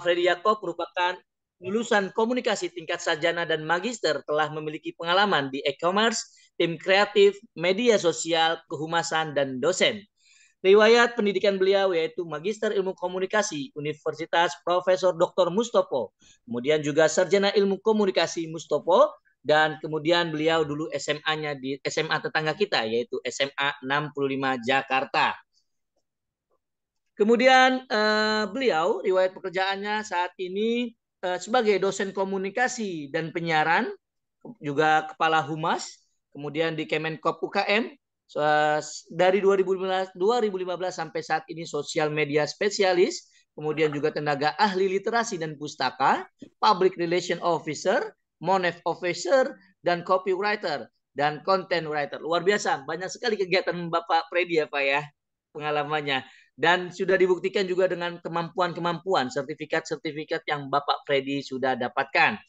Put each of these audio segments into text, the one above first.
Freddy Yakob merupakan lulusan komunikasi tingkat sarjana dan magister, telah memiliki pengalaman di e-commerce, tim kreatif, media sosial, kehumasan, dan dosen. Riwayat pendidikan beliau yaitu Magister Ilmu Komunikasi Universitas Profesor Dr. Mustopo, kemudian juga Sarjana Ilmu Komunikasi Mustopo, dan kemudian beliau dulu SMA-nya di SMA tetangga kita yaitu SMA 65 Jakarta. Kemudian beliau riwayat pekerjaannya saat ini sebagai dosen komunikasi dan penyiaran, juga kepala humas, kemudian di Kemenkop UKM dari 2015 sampai saat ini sosial media spesialis, kemudian juga tenaga ahli literasi dan pustaka, public relation officer, monef officer, dan copywriter dan content writer. Luar biasa, banyak sekali kegiatan Bapak Freddy ya Pak ya, pengalamannya. Dan sudah dibuktikan juga dengan kemampuan-kemampuan, sertifikat-sertifikat yang Bapak Freddy sudah dapatkan.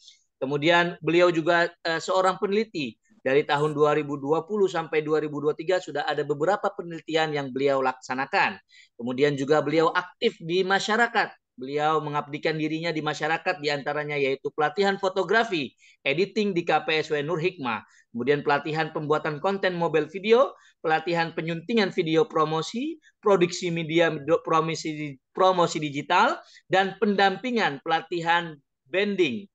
Kemudian beliau juga seorang peneliti. Dari tahun 2020 sampai 2023 sudah ada beberapa penelitian yang beliau laksanakan. Kemudian juga beliau aktif di masyarakat. Beliau mengabdikan dirinya di masyarakat, diantaranya yaitu pelatihan fotografi, editing di KPSW Nur Hikmah, kemudian pelatihan pembuatan konten mobile video, pelatihan penyuntingan video promosi, produksi media promosi digital, dan pendampingan pelatihan branding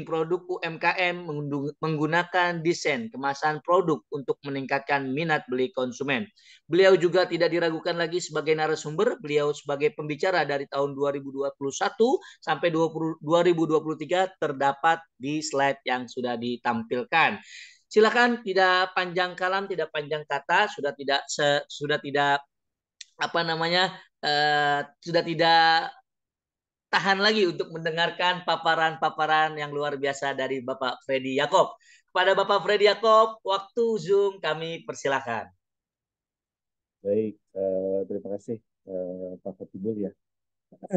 produk UMKM menggunakan desain kemasan produk untuk meningkatkan minat beli konsumen. Beliau juga tidak diragukan lagi sebagai narasumber. Beliau sebagai pembicara dari tahun 2021 sampai 2023 terdapat di slide yang sudah ditampilkan. Silakan, tidak panjang kalam, tidak panjang kata, sudah tidak sudah tidak tahan lagi untuk mendengarkan paparan-paparan yang luar biasa dari Bapak Freddy Yakob. Kepada Bapak Freddy Yakob, waktu Zoom kami persilahkan. Baik, terima kasih Pak Fatibul ya.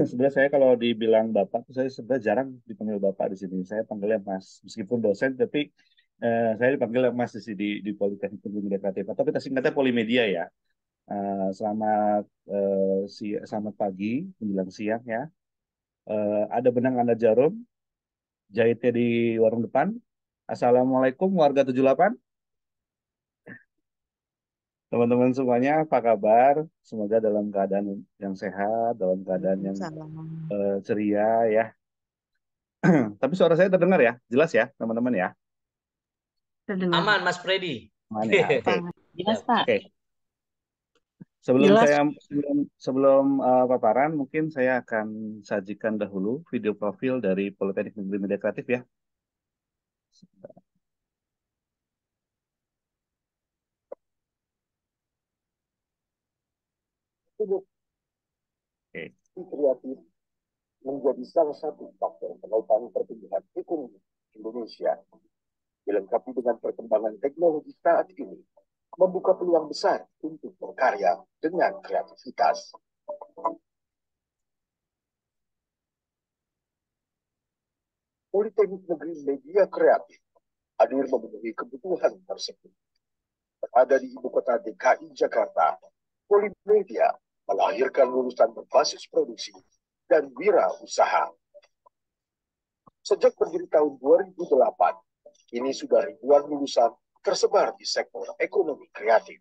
Sebenarnya saya kalau dibilang Bapak, saya sebenarnya jarang dipanggil Bapak di sini. Saya panggilnya Mas, meskipun dosen, tapi saya dipanggil Mas di Politeknik Media Kreatif. Atau kita singkatnya Polimedia ya. Selamat pagi, menjelang siang ya. Ada benang Anda jarum, jahitnya di warung depan. Assalamualaikum warga 78. Teman-teman semuanya, apa kabar? Semoga dalam keadaan yang sehat, dalam keadaan yang ceria ya. Tapi suara saya terdengar ya, jelas ya teman-teman ya. Terdengar. Aman Mas Freddy. Aman ya. Oke. Jelas Pak. Oke. Sebelum paparan, mungkin saya akan sajikan dahulu video profil dari Politeknik Negeri Media Kreatif ya. Kreatif menjadi salah satu faktor penopang pertumbuhan ekonomi Indonesia. Dilengkapi dengan perkembangan teknologi saat ini, membuka peluang besar untuk berkarya dengan kreativitas. Politeknik Negeri Media Kreatif hadir memenuhi kebutuhan tersebut. Berada di ibu kota DKI Jakarta, Polimedia melahirkan lulusan berbasis produksi dan wirausaha. Sejak berdiri tahun 2008, kini sudah ribuan lulusan tersebar di sektor ekonomi kreatif.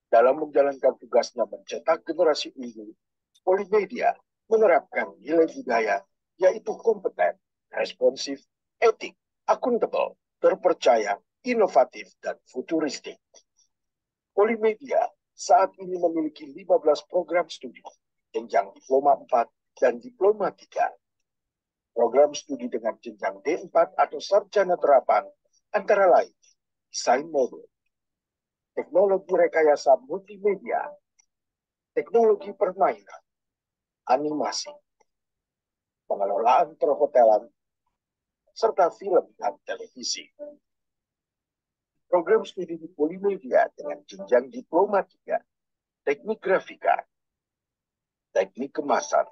Dalam menjalankan tugasnya mencetak generasi unggul, Polimedia menerapkan nilai budaya yaitu kompeten, responsif, etik, akuntabel, terpercaya, inovatif, dan futuristik. Polimedia saat ini memiliki 15 program studi, jenjang diploma 4 dan diploma 3. Program studi dengan jenjang D4 atau sarjana terapan antara lain desain modul, teknologi rekayasa multimedia, teknologi permainan, animasi, pengelolaan perhotelan, serta film dan televisi. Program studi di Polimedia dengan jenjang diploma 3, teknik grafika, teknik kemasan,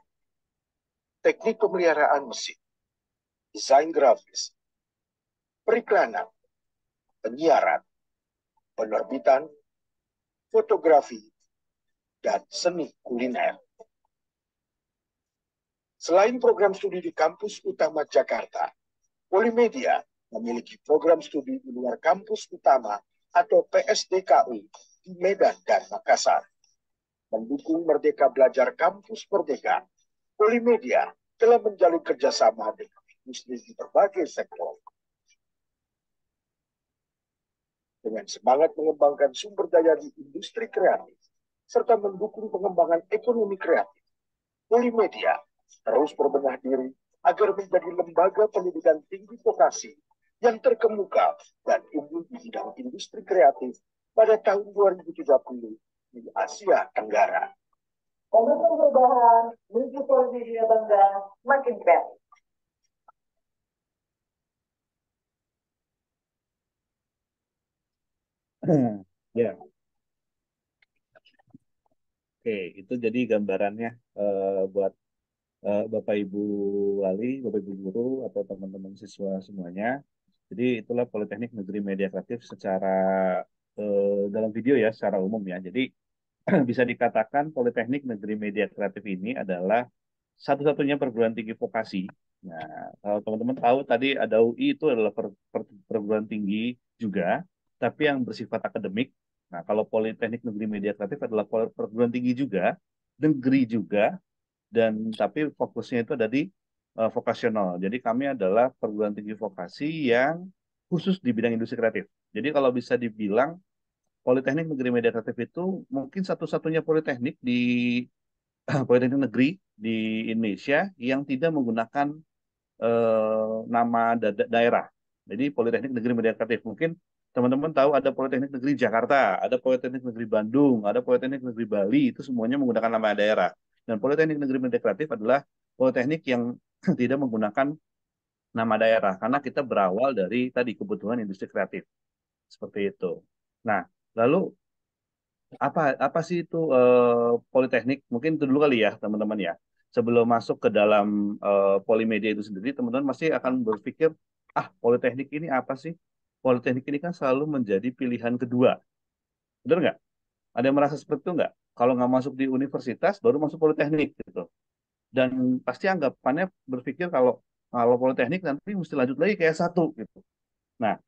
teknik pemeliharaan mesin, desain grafis, periklanan, penyiaran, penerbitan, fotografi, dan seni kuliner. Selain program studi di kampus utama Jakarta, Polimedia memiliki program studi di luar kampus utama atau PSDKU di Medan dan Makassar. Mendukung Merdeka Belajar Kampus Merdeka, Polimedia telah menjalin kerjasama dengan industri di berbagai sektor. Dengan semangat mengembangkan sumber daya di industri kreatif, serta mendukung pengembangan ekonomi kreatif, Polimedia terus berbenah diri agar menjadi lembaga pendidikan tinggi vokasi yang terkemuka dan unggul di bidang industri kreatif pada tahun 2030 di Asia Tenggara. Komitmen perubahan menuju Polimedia Bangga makin kreatif. Ya, oke, itu jadi gambarannya buat Bapak Ibu Wali, Bapak Ibu Guru, atau teman-teman siswa semuanya. Jadi itulah Politeknik Negeri Media Kreatif secara dalam video ya, secara umum ya. Jadi bisa dikatakan Politeknik Negeri Media Kreatif ini adalah satu-satunya perguruan tinggi vokasi. Nah, kalau teman-teman tahu tadi ada UI itu adalah perguruan tinggi juga, tapi yang bersifat akademik. Nah, kalau Politeknik Negeri Media Kreatif adalah perguruan tinggi juga, negeri juga, dan tapi fokusnya itu ada di vokasional. Jadi kami adalah perguruan tinggi vokasi yang khusus di bidang industri kreatif. Jadi kalau bisa dibilang Politeknik Negeri Media Kreatif itu mungkin satu-satunya politeknik di politeknik negeri di Indonesia yang tidak menggunakan nama daerah. Jadi Politeknik Negeri Media Kreatif mungkin teman-teman tahu ada Politeknik Negeri Jakarta, ada Politeknik Negeri Bandung, ada Politeknik Negeri Bali, itu semuanya menggunakan nama daerah. Dan Politeknik Negeri Media Kreatif adalah politeknik yang tidak menggunakan nama daerah karena kita berawal dari tadi kebutuhan industri kreatif seperti itu. Nah, lalu apa sih itu politeknik? Mungkin itu dulu kali ya teman-teman ya. Sebelum masuk ke dalam Polimedia itu sendiri, teman-teman pasti akan berpikir, politeknik ini apa sih? Politeknik ini kan selalu menjadi pilihan kedua. Benar nggak? Ada yang merasa seperti itu nggak? Kalau nggak masuk di universitas, baru masuk politeknik gitu. Dan pasti anggapannya berpikir kalau politeknik nanti mesti lanjut lagi kayak satu gitu. Nah,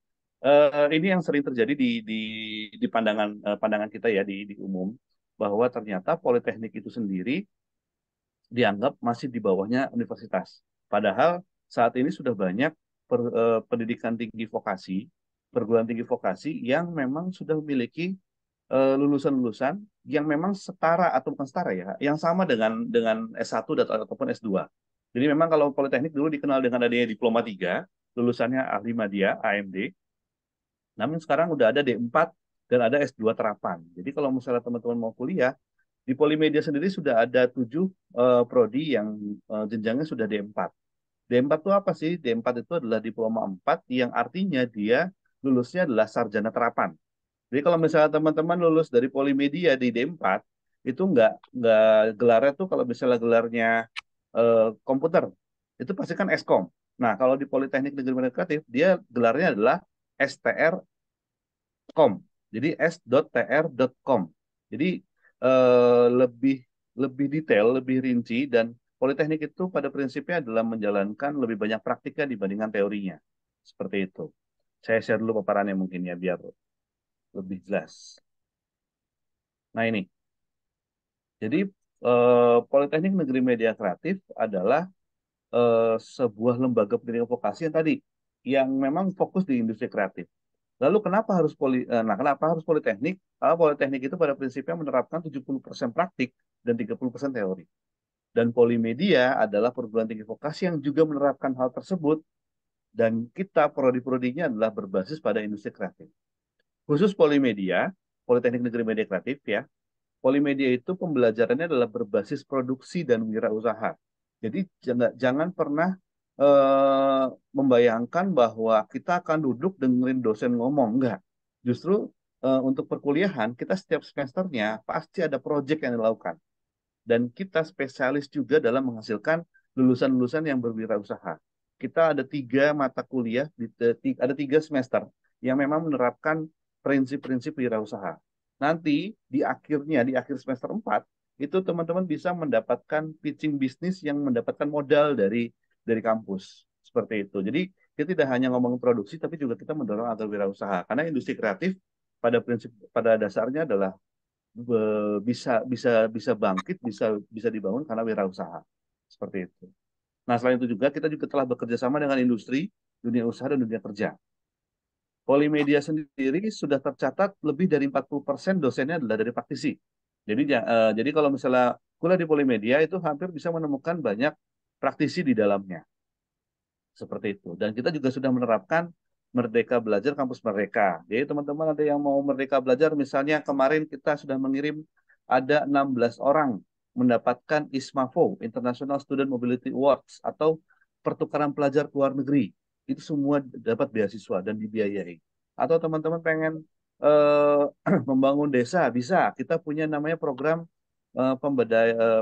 ini yang sering terjadi di pandangan kita ya di umum bahwa ternyata politeknik itu sendiri dianggap masih di bawahnya universitas. Padahal saat ini sudah banyak pendidikan tinggi vokasi, perguruan tinggi vokasi yang memang sudah memiliki lulusan-lulusan yang memang setara atau bukan setara ya, yang sama dengan S1 ataupun S2. Jadi memang kalau politeknik dulu dikenal dengan adanya diploma 3, lulusannya ahli media AMD. Namun sekarang udah ada D4 dan ada S2 terapan. Jadi kalau misalnya teman-teman mau kuliah, di Polimedia sendiri sudah ada 7 prodi yang jenjangnya sudah D4. D4 itu apa sih? D4 itu adalah diploma 4 yang artinya dia lulusnya adalah sarjana terapan. Jadi kalau misalnya teman-teman lulus dari Polimedia di D4, itu nggak gelarnya tuh kalau misalnya gelarnya komputer, itu pasti kan Eskom. Nah, kalau di Politeknik Negeri Media Kreatif, dia gelarnya adalah STR.com. Jadi s.tr.com. Jadi lebih lebih detail, lebih rinci dan Politeknik itu pada prinsipnya adalah menjalankan lebih banyak praktiknya dibandingkan teorinya. Seperti itu. Saya share dulu paparannya mungkin ya biar lebih jelas. Nah ini. Jadi Politeknik Negeri Media Kreatif adalah sebuah lembaga pendidikan vokasi yang tadi yang memang fokus di industri kreatif. Lalu kenapa harus politeknik? Karena politeknik itu pada prinsipnya menerapkan 70% praktik dan 30% teori. Dan Polimedia adalah perguruan tinggi vokasi yang juga menerapkan hal tersebut dan kita prodi-prodinya adalah berbasis pada industri kreatif. Khusus Polimedia, Politeknik Negeri Media Kreatif ya, Polimedia itu pembelajarannya adalah berbasis produksi dan wirausaha. Jadi jangan pernah membayangkan bahwa kita akan duduk dengerin dosen ngomong. Enggak. Justru untuk perkuliahan, kita setiap semesternya pasti ada proyek yang dilakukan. Dan kita spesialis juga dalam menghasilkan lulusan-lulusan yang berwirausaha. Kita ada 3 mata kuliah, ada 3 semester yang memang menerapkan prinsip-prinsip wirausaha. Nanti di akhir semester 4, itu teman-teman bisa mendapatkan pitching bisnis yang mendapatkan modal dari kampus. Seperti itu. Jadi kita tidak hanya ngomong produksi, tapi juga kita mendorong agar wirausaha. Karena industri kreatif pada dasarnya adalah bisa bangkit, bisa dibangun karena wirausaha. Seperti itu. Nah, selain itu juga kita juga telah bekerja sama dengan industri, dunia usaha dan dunia kerja. Polimedia sendiri sudah tercatat lebih dari 40% dosennya adalah dari praktisi. Jadi kalau misalnya kuliah di Polimedia itu hampir bisa menemukan banyak praktisi di dalamnya. Seperti itu. Dan kita juga sudah menerapkan Merdeka Belajar Kampus Merdeka. Jadi teman-teman ada yang mau Merdeka Belajar, misalnya kemarin kita sudah mengirim ada 16 orang mendapatkan ISMAFO, International Student Mobility Awards, atau pertukaran pelajar ke luar negeri. Itu semua dapat beasiswa dan dibiayai. Atau teman-teman pengen membangun desa, bisa. Kita punya namanya program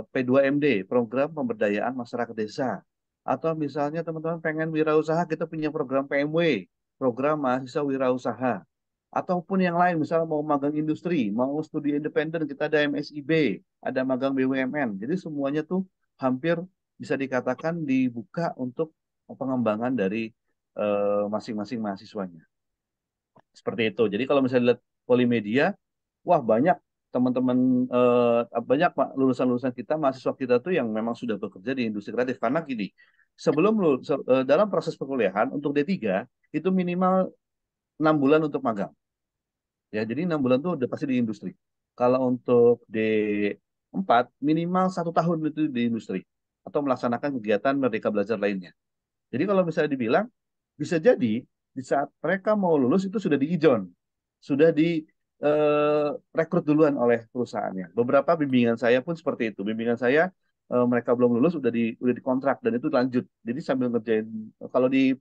P2MD, program pemberdayaan masyarakat desa. Atau misalnya teman-teman pengen wirausaha, kita punya program PMW, program mahasiswa wirausaha. Ataupun yang lain, misalnya mau magang industri, mau studi independen, kita ada MSIB, ada magang BUMN. Jadi semuanya tuh hampir bisa dikatakan dibuka untuk pengembangan dari masing-masing mahasiswanya. Seperti itu. Jadi kalau misalnya lihat Polimedia, wah banyak teman-teman banyak lulusan-lulusan kita, mahasiswa kita tuh yang memang sudah bekerja di industri kreatif. Karena gini, dalam proses perkuliahan untuk D3 itu minimal 6 bulan untuk magang. Ya, jadi 6 bulan tuh udah pasti di industri. Kalau untuk D4 minimal 1 tahun itu di industri atau melaksanakan kegiatan Merdeka Belajar lainnya. Jadi kalau misalnya dibilang bisa jadi di saat mereka mau lulus itu sudah di-ijon, sudah di rekrut duluan oleh perusahaannya. Beberapa bimbingan saya pun seperti itu. Bimbingan saya mereka belum lulus udah dikontrak dan itu lanjut. Jadi sambil ngerjain kalau di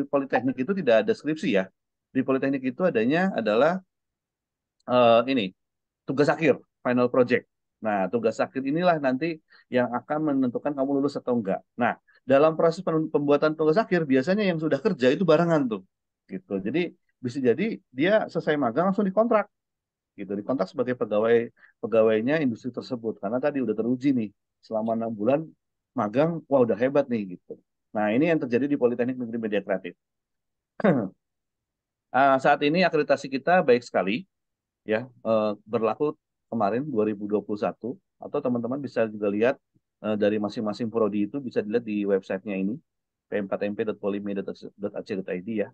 Politeknik itu tidak ada skripsi ya. Di Politeknik itu adanya adalah ini tugas akhir, final project. Nah, tugas akhir inilah nanti yang akan menentukan kamu lulus atau enggak. Nah, dalam proses pembuatan tugas akhir biasanya yang sudah kerja itu barengan tuh, gitu. Jadi bisa jadi dia selesai magang langsung dikontrak, gitu. Dikontrak sebagai pegawainya industri tersebut karena tadi udah teruji nih selama 6 bulan magang, wah udah hebat nih, gitu. Nah, ini yang terjadi di Politeknik Negeri Media Kreatif. Saat ini akreditasi kita baik sekali, ya, berlaku kemarin 2021, atau teman-teman bisa juga lihat dari masing-masing prodi itu bisa dilihat di websitenya ini p4mp.polimedia.ac.id ya.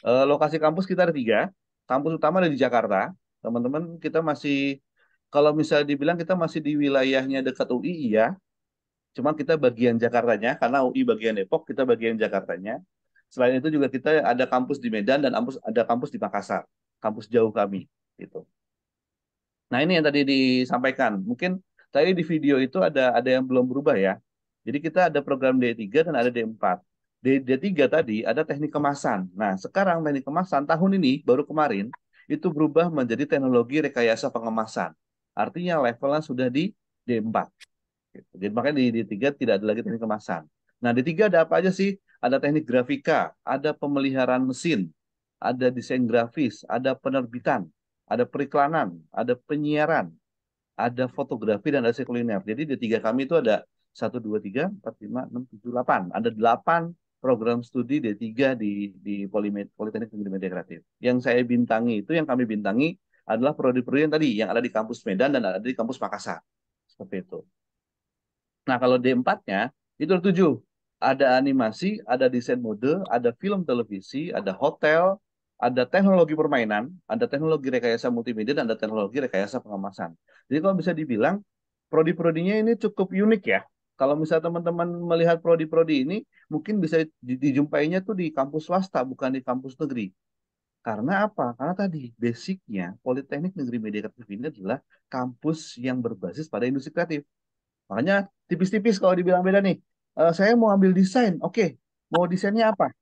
Lokasi kampus kita ada 3. Kampus utama ada di Jakarta. Teman-teman kita masih, kalau misalnya dibilang kita masih di wilayahnya dekat UI, iya. Cuma kita bagian Jakartanya, karena UI bagian Depok, kita bagian Jakartanya. Selain itu juga kita ada kampus di Medan dan ada kampus di Makassar, kampus jauh kami. Gitu. Nah, ini yang tadi disampaikan. Mungkin tadi di video itu ada yang belum berubah ya. Jadi kita ada program D3 dan ada D4. D3 tadi ada teknik kemasan. Nah, sekarang teknik kemasan tahun ini baru kemarin itu berubah menjadi teknologi rekayasa pengemasan. Artinya levelnya sudah di D4. Gitu. Jadi makanya di D3 tidak ada lagi teknik kemasan. Nah, D3 ada apa aja sih? Ada teknik grafika, ada pemeliharaan mesin, ada desain grafis, ada penerbitan, ada periklanan, ada penyiaran, ada fotografi, dan ada kuliner. Jadi di tiga kami itu ada 1, 2, 3, 4, 5, 6, 7, 8. Ada 8 program studi D3 di Politeknik Negeri Media Kreatif. Yang saya bintangi itu, yang kami bintangi adalah prodi-prodi yang tadi, yang ada di kampus Medan dan ada di kampus Makassar. Seperti itu. Nah, kalau D4-nya, itu ada 7. Ada animasi, ada desain mode, ada film televisi, ada hotel, ada teknologi permainan, ada teknologi rekayasa multimedia, dan ada teknologi rekayasa pengemasan. Jadi kalau bisa dibilang, prodi-prodinya ini cukup unik ya. Kalau misalnya teman-teman melihat prodi-prodi ini, mungkin bisa dijumpainya tuh di kampus swasta, bukan di kampus negeri. Karena apa? Karena tadi, basicnya Politeknik Negeri Media Kreatif ini adalah kampus yang berbasis pada industri kreatif. Makanya tipis-tipis kalau dibilang beda nih. Saya mau ambil desain, oke. Mau desainnya apa?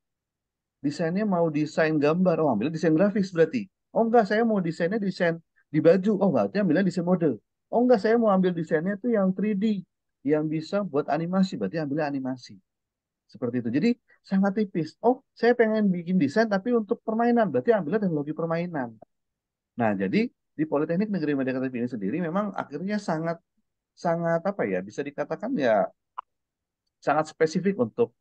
Desainnya mau desain gambar, oh ambil desain grafis berarti. Oh enggak, saya mau desainnya desain di baju, oh berarti ambilnya desain mode. Oh enggak, saya mau ambil desainnya tuh yang 3D, yang bisa buat animasi, berarti ambilnya animasi. Seperti itu. Jadi sangat tipis. Oh, saya pengen bikin desain tapi untuk permainan, berarti ambilnya teknologi permainan. Nah, jadi di Politeknik Negeri Medan Kreatif ini sendiri memang akhirnya sangat sangat apa ya, bisa dikatakan ya sangat spesifik untuk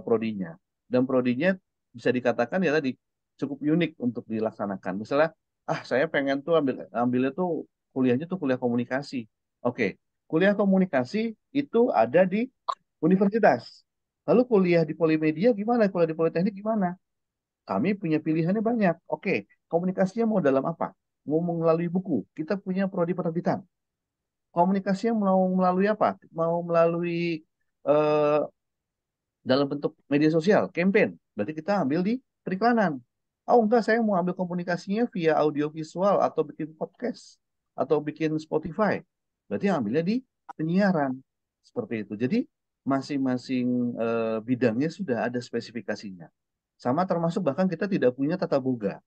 prodinya, dan prodinya bisa dikatakan ya tadi cukup unik untuk dilaksanakan. Misalnya, saya pengen tuh ambilnya tuh kuliahnya tuh kuliah komunikasi. Oke, kuliah komunikasi itu ada di universitas. Lalu kuliah di Polimedia gimana? Kuliah di Politeknik gimana? Kami punya pilihannya banyak. Oke, komunikasinya mau dalam apa? Mau melalui buku. Kita punya prodi penerbitan. Komunikasinya mau melalui apa? Mau melalui eh, dalam bentuk media sosial, campaign. Berarti kita ambil di periklanan. Oh enggak, saya mau ambil komunikasinya via audio visual atau bikin podcast atau bikin Spotify. Berarti ambilnya di penyiaran. Seperti itu. Jadi masing-masing bidangnya sudah ada spesifikasinya. Sama termasuk bahkan kita tidak punya tata boga.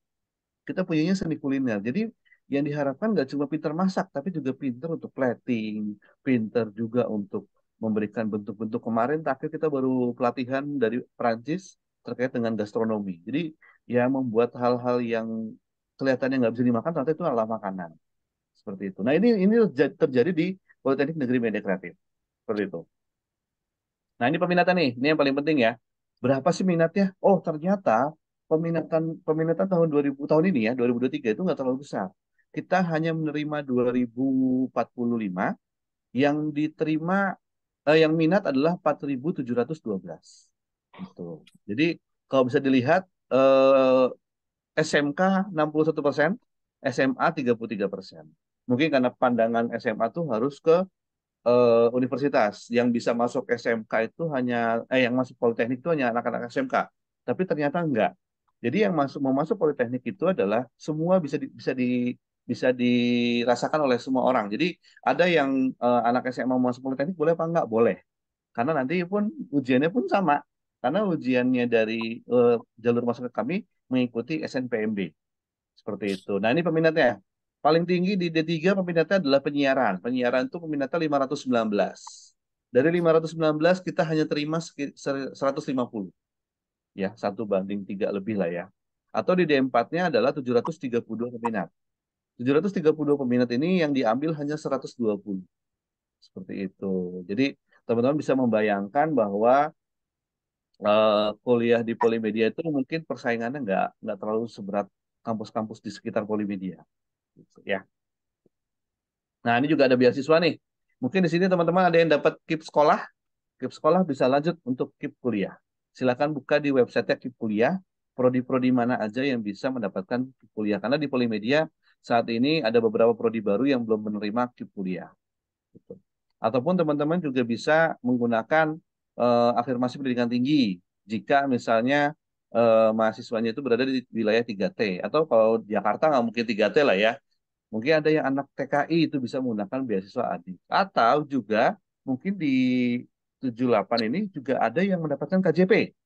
Kita punyanya seni kuliner. Jadi yang diharapkan nggak cuma pintar masak, tapi juga pintar untuk plating, pintar juga untuk memberikan bentuk-bentuk. Kemarin terakhir kita baru pelatihan dari Perancis terkait dengan gastronomi. Jadi ya membuat hal-hal yang kelihatannya nggak bisa dimakan, ternyata itu adalah makanan. Seperti itu. Nah ini terjadi di Politeknik Negeri Media Kreatif. Seperti itu. Nah, ini peminatan nih, ini yang paling penting ya. Berapa sih minatnya? Oh, ternyata peminatan peminatan tahun 2000 tahun ini ya, 2023 itu nggak terlalu besar. Kita hanya menerima 2045, yang diterima yang minat adalah 4712. Gitu. Jadi kalau bisa dilihat SMK 61%, SMA 33%. Mungkin karena pandangan SMA tuh harus ke universitas, yang bisa masuk SMK itu hanya yang masuk Politeknik itu hanya anak-anak SMK. Tapi ternyata enggak. Jadi yang mau masuk Politeknik itu adalah semua bisa dirasakan oleh semua orang. Jadi ada yang anak SMA mau masuk Politeknik boleh apa enggak? Boleh. Karena nanti pun ujiannya pun sama. Karena ujiannya dari jalur masuk ke kami mengikuti SNPMB. Seperti itu. Nah, ini peminatnya. Paling tinggi di D3 peminatnya adalah penyiaran. Penyiaran itu peminatnya 519. Dari 519 kita hanya terima 150. Ya, 1:3 lebih lah ya. Atau di D4-nya adalah 732 peminat. 732 peminat ini yang diambil hanya 120. Seperti itu. Jadi teman-teman bisa membayangkan bahwa kuliah di Polimedia itu mungkin persaingannya nggak terlalu seberat kampus-kampus di sekitar Polimedia. Gitu, ya. Nah, ini juga ada beasiswa nih. Mungkin di sini teman-teman ada yang dapat KIP sekolah. KIP sekolah bisa lanjut untuk KIP kuliah. Silakan buka di website KIP kuliah, prodi-prodi mana aja yang bisa mendapatkan KIP kuliah. Karena di Polimedia saat ini ada beberapa prodi baru yang belum menerima KIP kuliah. Gitu. Ataupun teman-teman juga bisa menggunakan afirmasi pendidikan tinggi jika misalnya mahasiswanya itu berada di wilayah 3T. Atau kalau Jakarta nggak mungkin 3T lah ya. Mungkin ada yang anak TKI itu bisa menggunakan beasiswa ADI. Atau juga mungkin di 78 ini juga ada yang mendapatkan KJP.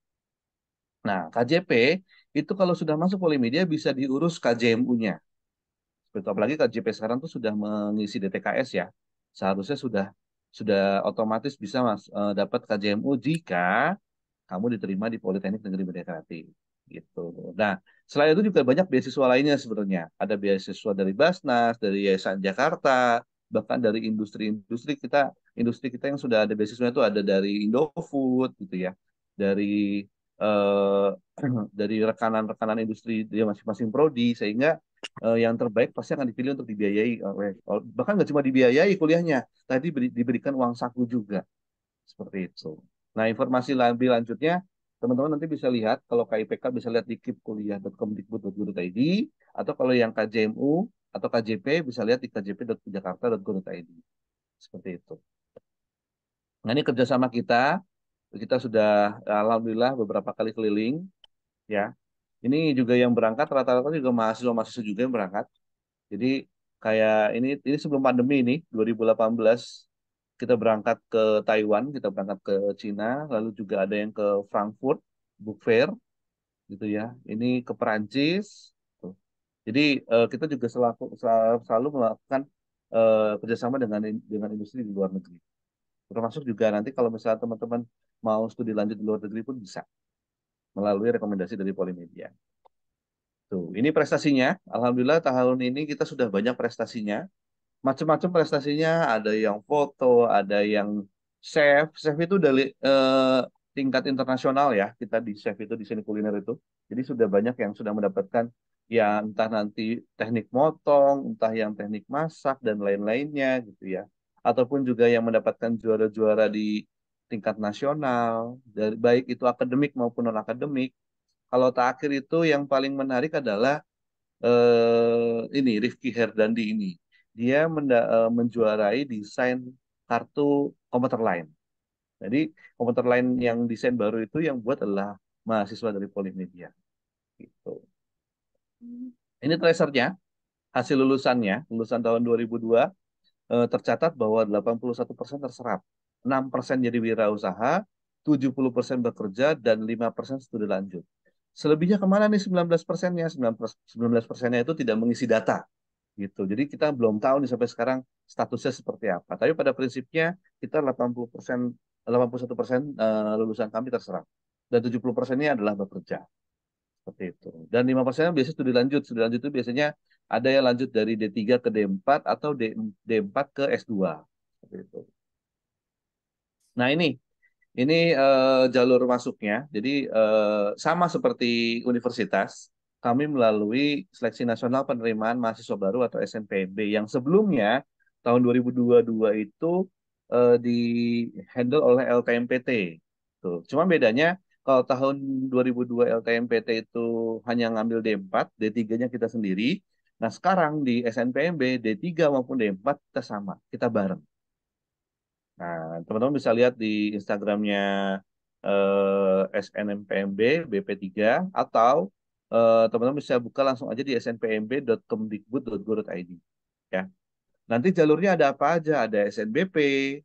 Nah, KJP itu kalau sudah masuk Polimedia bisa diurus KJMU-nya. Seperti apalagi KJP sekarang tuh sudah mengisi DTKS ya. Seharusnya sudah otomatis bisa dapat KJMU jika kamu diterima di Politeknik Negeri Medan Kreatif gitu. Nah, selain itu juga banyak beasiswa lainnya sebenarnya. Ada beasiswa dari Basnas, dari Yayasan Jakarta, bahkan dari industri kita yang sudah ada beasiswa itu ada dari Indofood gitu ya. Dari eh, dari rekanan-rekanan industri dia masing-masing prodi sehingga yang terbaik pasti akan dipilih untuk dibiayai bahkan nggak cuma dibiayai kuliahnya, tadi diberikan uang saku juga. Seperti itu. Nah, informasi lebih lanjutnya, teman-teman nanti bisa lihat, kalau KIPK bisa lihat di kipkuliah.kemdikbud.go.id, atau kalau yang KJMU atau KJP bisa lihat di kjp.jakarta.go.id. Seperti itu. Nah, ini kerjasama kita sudah alhamdulillah beberapa kali keliling, ya. Ini juga yang berangkat rata-rata juga mahasiswa-mahasiswa juga yang berangkat. Jadi kayak ini sebelum pandemi ini 2018 kita berangkat ke Taiwan, kita berangkat ke Cina, lalu juga ada yang ke Frankfurt Book Fair gitu ya. Ini ke Perancis. Tuh. Jadi kita juga selalu melakukan kerjasama dengan industri di luar negeri. Termasuk juga nanti kalau misalnya teman-teman mau studi lanjut di luar negeri pun bisa melalui rekomendasi dari Polimedia. Tuh, ini prestasinya. Alhamdulillah tahun ini kita sudah banyak prestasinya. Macam-macam prestasinya, ada yang foto, ada yang chef. Chef itu dari tingkat internasional ya. Kita di chef itu di sini kuliner itu. Jadi sudah banyak yang sudah mendapatkan ya entah nanti teknik motong, entah yang teknik masak dan lain-lainnya gitu ya. Ataupun juga yang mendapatkan juara-juara di tingkat nasional, dari baik itu akademik maupun non akademik. Kalau terakhir itu yang paling menarik adalah ini Rifki Herdandi ini. Dia menjuarai desain kartu komuter lain. Jadi komuter lain yang desain baru itu yang buat adalah mahasiswa dari Polimedia. Gitu. Ini tracernya, hasil lulusannya, lulusan tahun 2002, tercatat bahwa 81% terserap. 6% jadi wirausaha, 70% bekerja, dan 5% studi lanjut. Selebihnya kemana nih 19%-nya? 19%-nya itu tidak mengisi data. Gitu. Jadi kita belum tahu nih sampai sekarang statusnya seperti apa. Tapi pada prinsipnya kita 80%, 81% lulusan kami terserap. Dan 70%-nya adalah bekerja. Seperti itu. Dan 5% biasanya studi lanjut. Studi lanjut itu biasanya ada yang lanjut dari D3 ke D4 atau D4 ke S2. Seperti itu. Nah ini jalur masuknya. Jadi sama seperti universitas, kami melalui Seleksi Nasional Penerimaan Mahasiswa Baru atau SNPB yang sebelumnya tahun 2022 itu di handle oleh LTMPT. Tuh. Cuma bedanya kalau tahun 2002 LTMPT itu hanya ngambil D4, D3-nya kita sendiri. Nah sekarang di SNPMB D3 maupun D4 kita sama, kita bareng. Nah, teman-teman bisa lihat di Instagramnya SNMPMB BP3 atau teman-teman bisa buka langsung aja di snpmb.kemdikbud.go.id ya. Nanti jalurnya ada apa aja? Ada SNBP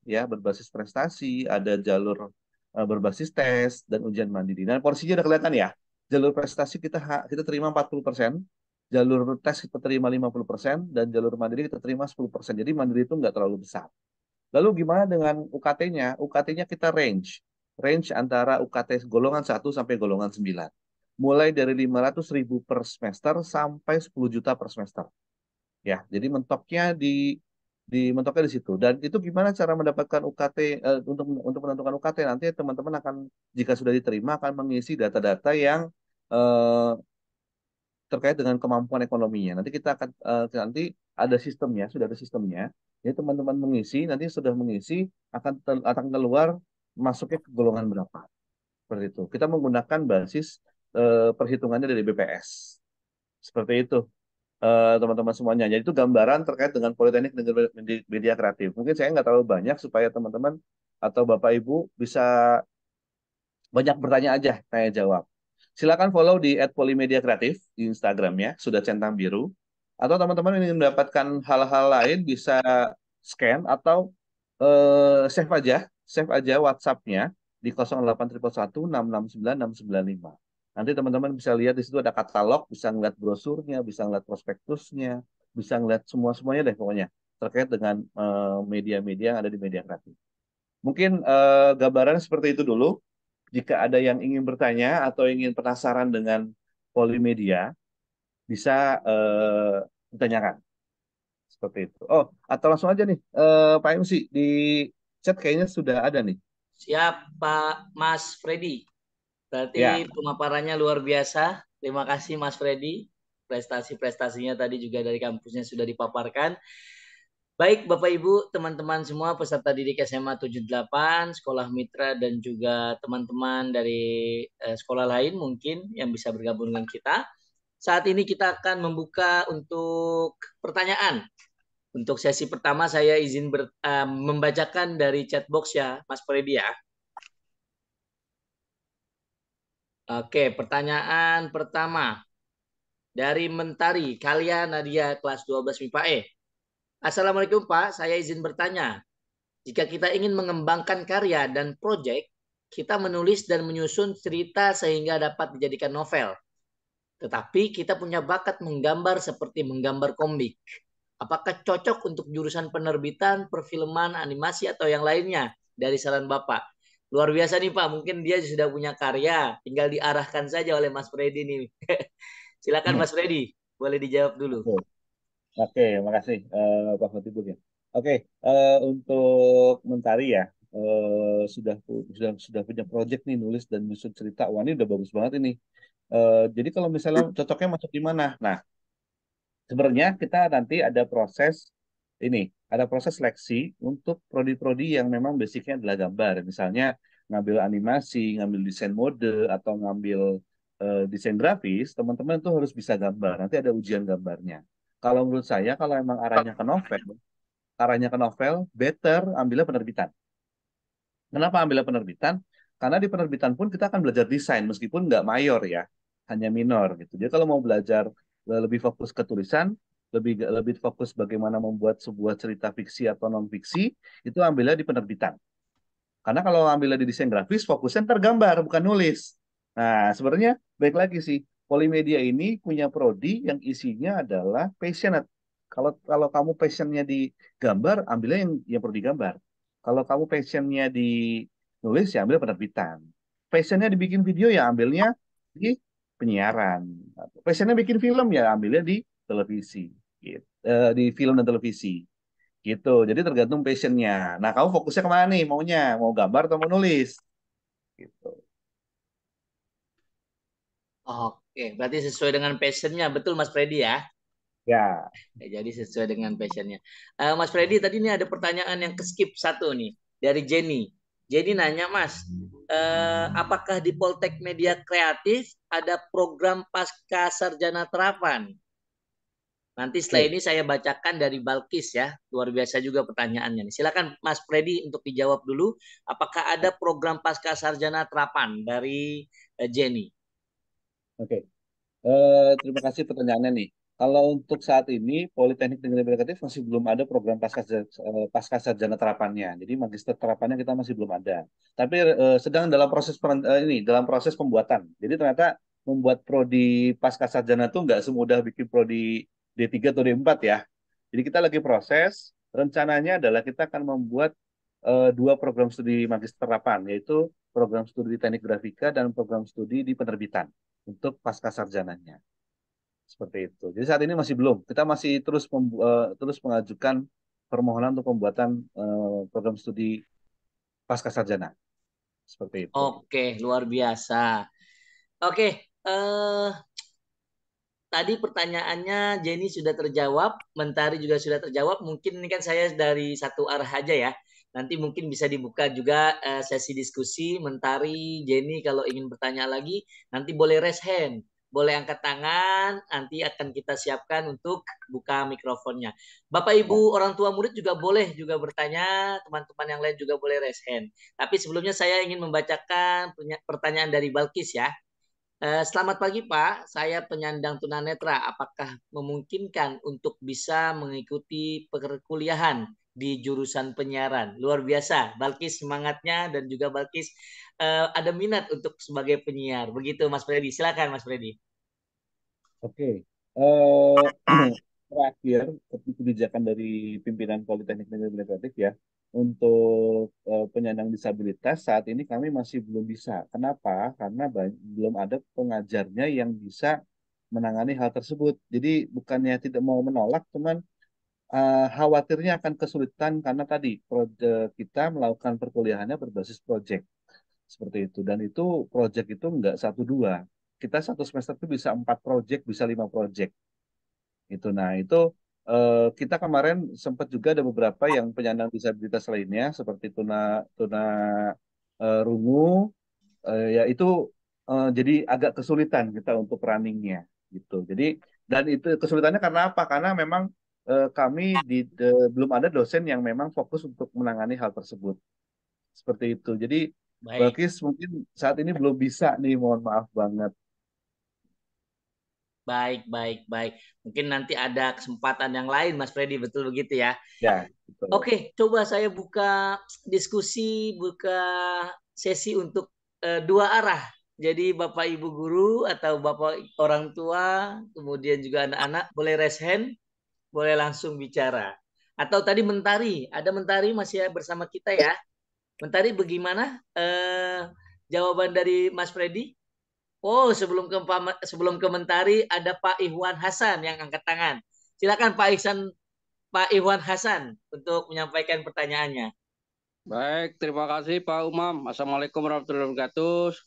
ya berbasis prestasi, ada jalur berbasis tes dan ujian mandiri. Nah, porsinya udah kelihatan ya. Jalur prestasi kita terima 40%, jalur tes kita terima 50%, dan jalur mandiri kita terima 10%. Jadi mandiri itu nggak terlalu besar. Lalu gimana dengan UKT-nya? UKT-nya kita range antara UKT golongan 1 sampai golongan 9. Mulai dari 500.000 per semester sampai 10 juta per semester. Ya, jadi mentoknya di situ. Dan itu gimana cara mendapatkan UKT untuk menentukan UKT? Nanti teman-teman akan jika sudah diterima akan mengisi data-data yang eh, terkait dengan kemampuan ekonominya. Nanti kita akan nanti ada sistemnya, sudah ada sistemnya. Jadi teman-teman mengisi, nanti sudah mengisi akan keluar masuknya ke golongan berapa. Seperti itu. Kita menggunakan basis perhitungannya dari BPS. Seperti itu teman-teman semuanya. Jadi itu gambaran terkait dengan Politeknik Negeri Media Kreatif. Mungkin saya nggak terlalu banyak supaya teman-teman atau Bapak Ibu bisa banyak bertanya aja, tanya jawab. Silakan follow di @polimediakreatif di Instagramnya, sudah centang biru. Atau teman-teman ingin mendapatkan hal-hal lain bisa scan atau save aja WhatsApp-nya di 08111669 695. Nanti teman-teman bisa lihat di situ ada katalog, bisa ngeliat brosurnya, bisa ngeliat prospektusnya, bisa ngeliat semuanya deh pokoknya terkait dengan media-media yang ada di media kreatif. Mungkin gambaran seperti itu dulu. Jika ada yang ingin bertanya atau ingin penasaran dengan Polimedia, bisa ditanyakan. Seperti itu. Oh, atau langsung aja nih, Pak MC, di chat kayaknya sudah ada nih. Siap, Pak Mas Freddy. Berarti Ya, pemaparannya luar biasa. Terima kasih Mas Freddy. Prestasi-prestasinya tadi juga dari kampusnya sudah dipaparkan. Baik Bapak Ibu, teman-teman semua peserta didik SMA 78, sekolah mitra dan juga teman-teman dari sekolah lain mungkin yang bisa bergabung dengan kita. Saat ini kita akan membuka untuk pertanyaan. Untuk sesi pertama saya izin membacakan dari chatbox ya Mas Freddy ya. Oke, pertanyaan pertama dari Mentari Kalia Nadia kelas 12 MIPA E. Assalamualaikum Pak, saya izin bertanya. Jika kita ingin mengembangkan karya dan proyek, kita menulis dan menyusun cerita sehingga dapat dijadikan novel. Tetapi kita punya bakat menggambar seperti menggambar komik. Apakah cocok untuk jurusan penerbitan, perfilman, animasi, atau yang lainnya? Dari saran Bapak. Luar biasa nih Pak, mungkin dia sudah punya karya, tinggal diarahkan saja oleh Mas Freddy nih. Silakan Mas Freddy, boleh dijawab dulu. Oke, makasih Pak Fatibul ya. Oke, untuk Mentari ya, sudah punya project nih nulis dan nyusun cerita. Wah ini udah bagus banget ini. Jadi kalau misalnya cocoknya masuk di mana? Nah, sebenarnya kita nanti ada proses seleksi untuk prodi-prodi yang memang basicnya adalah gambar. Misalnya ngambil animasi, ngambil desain mode, atau ngambil desain grafis, teman-teman tuh harus bisa gambar. Nanti ada ujian gambarnya. Kalau menurut saya, kalau emang arahnya ke novel, better ambilnya penerbitan. Kenapa ambilnya penerbitan? Karena di penerbitan pun kita akan belajar desain, meskipun nggak mayor ya, hanya minor gitu. Jadi kalau mau belajar lebih fokus ke tulisan, lebih lebih fokus bagaimana membuat sebuah cerita fiksi atau non fiksi, itu ambilnya di penerbitan. Karena kalau ambilnya di desain grafis, fokusnya tergambar, bukan nulis. Nah, sebenarnya baik lagi sih, Polimedia ini punya prodi yang isinya adalah passionate. Kalau kamu passionnya di gambar, ambilnya yang prodi gambar. Kalau kamu passionnya di nulis, ya ambil penerbitan. Passionnya dibikin video, ya ambilnya di penyiaran. Passionnya bikin film, ya ambilnya di televisi. Gitu. Di film dan televisi. Gitu. Jadi tergantung passionnya. Nah, kamu fokusnya kemana nih? Mau gambar atau mau nulis? Gitu. Oke, berarti sesuai dengan passionnya, betul Mas Freddy ya? Ya, Jadi sesuai dengan passionnya. Mas Freddy, tadi ini ada pertanyaan yang keskip satu nih dari Jenny. Jenny nanya, Mas, apakah di Poltek Media Kreatif ada program pasca sarjana terapan? Nanti setelah oke. ini saya bacakan dari Balkis ya. Luar biasa juga pertanyaannya nih. Silakan Mas Freddy untuk dijawab dulu. Apakah ada program pasca sarjana terapan dari Jenny? Oke. Terima kasih pertanyaannya nih. Kalau untuk saat ini, Politeknik Negeri Kreatif masih belum ada program pasca sarjana terapannya. Jadi magister terapannya kita masih belum ada. Tapi sedang dalam proses pembuatan. Jadi ternyata membuat prodi pasca sarjana itu nggak semudah bikin prodi D3 atau D4 ya. Jadi kita lagi proses. Rencananya adalah kita akan membuat dua program studi magister terapan, yaitu program studi teknik grafika dan program studi di penerbitan untuk pasca sarjananya. Seperti itu. Jadi saat ini masih belum. Kita masih terus mengajukan permohonan untuk pembuatan program studi pasca sarjana. Seperti itu. Oke, luar biasa. Oke, tadi pertanyaannya Jenny sudah terjawab, Mentari juga sudah terjawab. Mungkin ini kan saya dari satu arah aja ya. Nanti mungkin bisa dibuka juga sesi diskusi. Mentari, Jenny kalau ingin bertanya lagi, nanti boleh raise hand. Boleh angkat tangan, nanti akan kita siapkan untuk buka mikrofonnya. Bapak Ya. Ibu orang tua murid juga boleh juga bertanya, teman-teman yang lain juga boleh raise hand. Tapi sebelumnya saya ingin membacakan pertanyaan dari Balkis ya. Selamat pagi Pak, saya penyandang tunanetra. Apakah memungkinkan untuk bisa mengikuti perkuliahan di jurusan penyiaran? Luar biasa, Balkis semangatnya dan juga Balkis ada minat untuk sebagai penyiar. Begitu Mas Freddy, silakan Mas Freddy. Oke. Eh, terakhir, kebijakan dari pimpinan Politeknik Negeri Kreatif ya, untuk penyandang disabilitas saat ini kami masih belum bisa. Kenapa? Karena belum ada pengajarnya yang bisa menangani hal tersebut. Jadi bukannya tidak mau menolak, cuman khawatirnya akan kesulitan karena tadi kita melakukan perkuliahannya berbasis proyek seperti itu. Dan itu proyek itu nggak satu dua. Kita satu semester itu bisa 4 proyek, bisa 5 proyek. Itu. Nah itu kita kemarin sempat juga ada beberapa yang penyandang disabilitas lainnya seperti tuna tuna rungu, ya itu jadi agak kesulitan kita untuk runningnya gitu. Jadi dan itu kesulitannya karena apa? Karena memang kami belum ada dosen yang memang fokus untuk menangani hal tersebut. Seperti itu. Jadi Baik, Balkis mungkin saat ini belum bisa nih, mohon maaf banget. baik, baik, baik. Mungkin nanti ada kesempatan yang lain Mas Freddy, betul begitu ya? Ya, betul. Oke, coba saya buka diskusi, buka sesi untuk dua arah. Jadi Bapak Ibu guru atau Bapak orang tua, kemudian juga anak-anak boleh raise hand, boleh langsung bicara. Atau tadi Mentari, ada Mentari masih bersama kita ya. Mentari bagaimana jawaban dari Mas Freddy? Oh, sebelum komentari ada Pak Ihwan Hasan yang angkat tangan. Silakan Pak Ihwan Hasan untuk menyampaikan pertanyaannya. Baik, terima kasih Pak Umam. Assalamualaikum warahmatullahi wabarakatuh.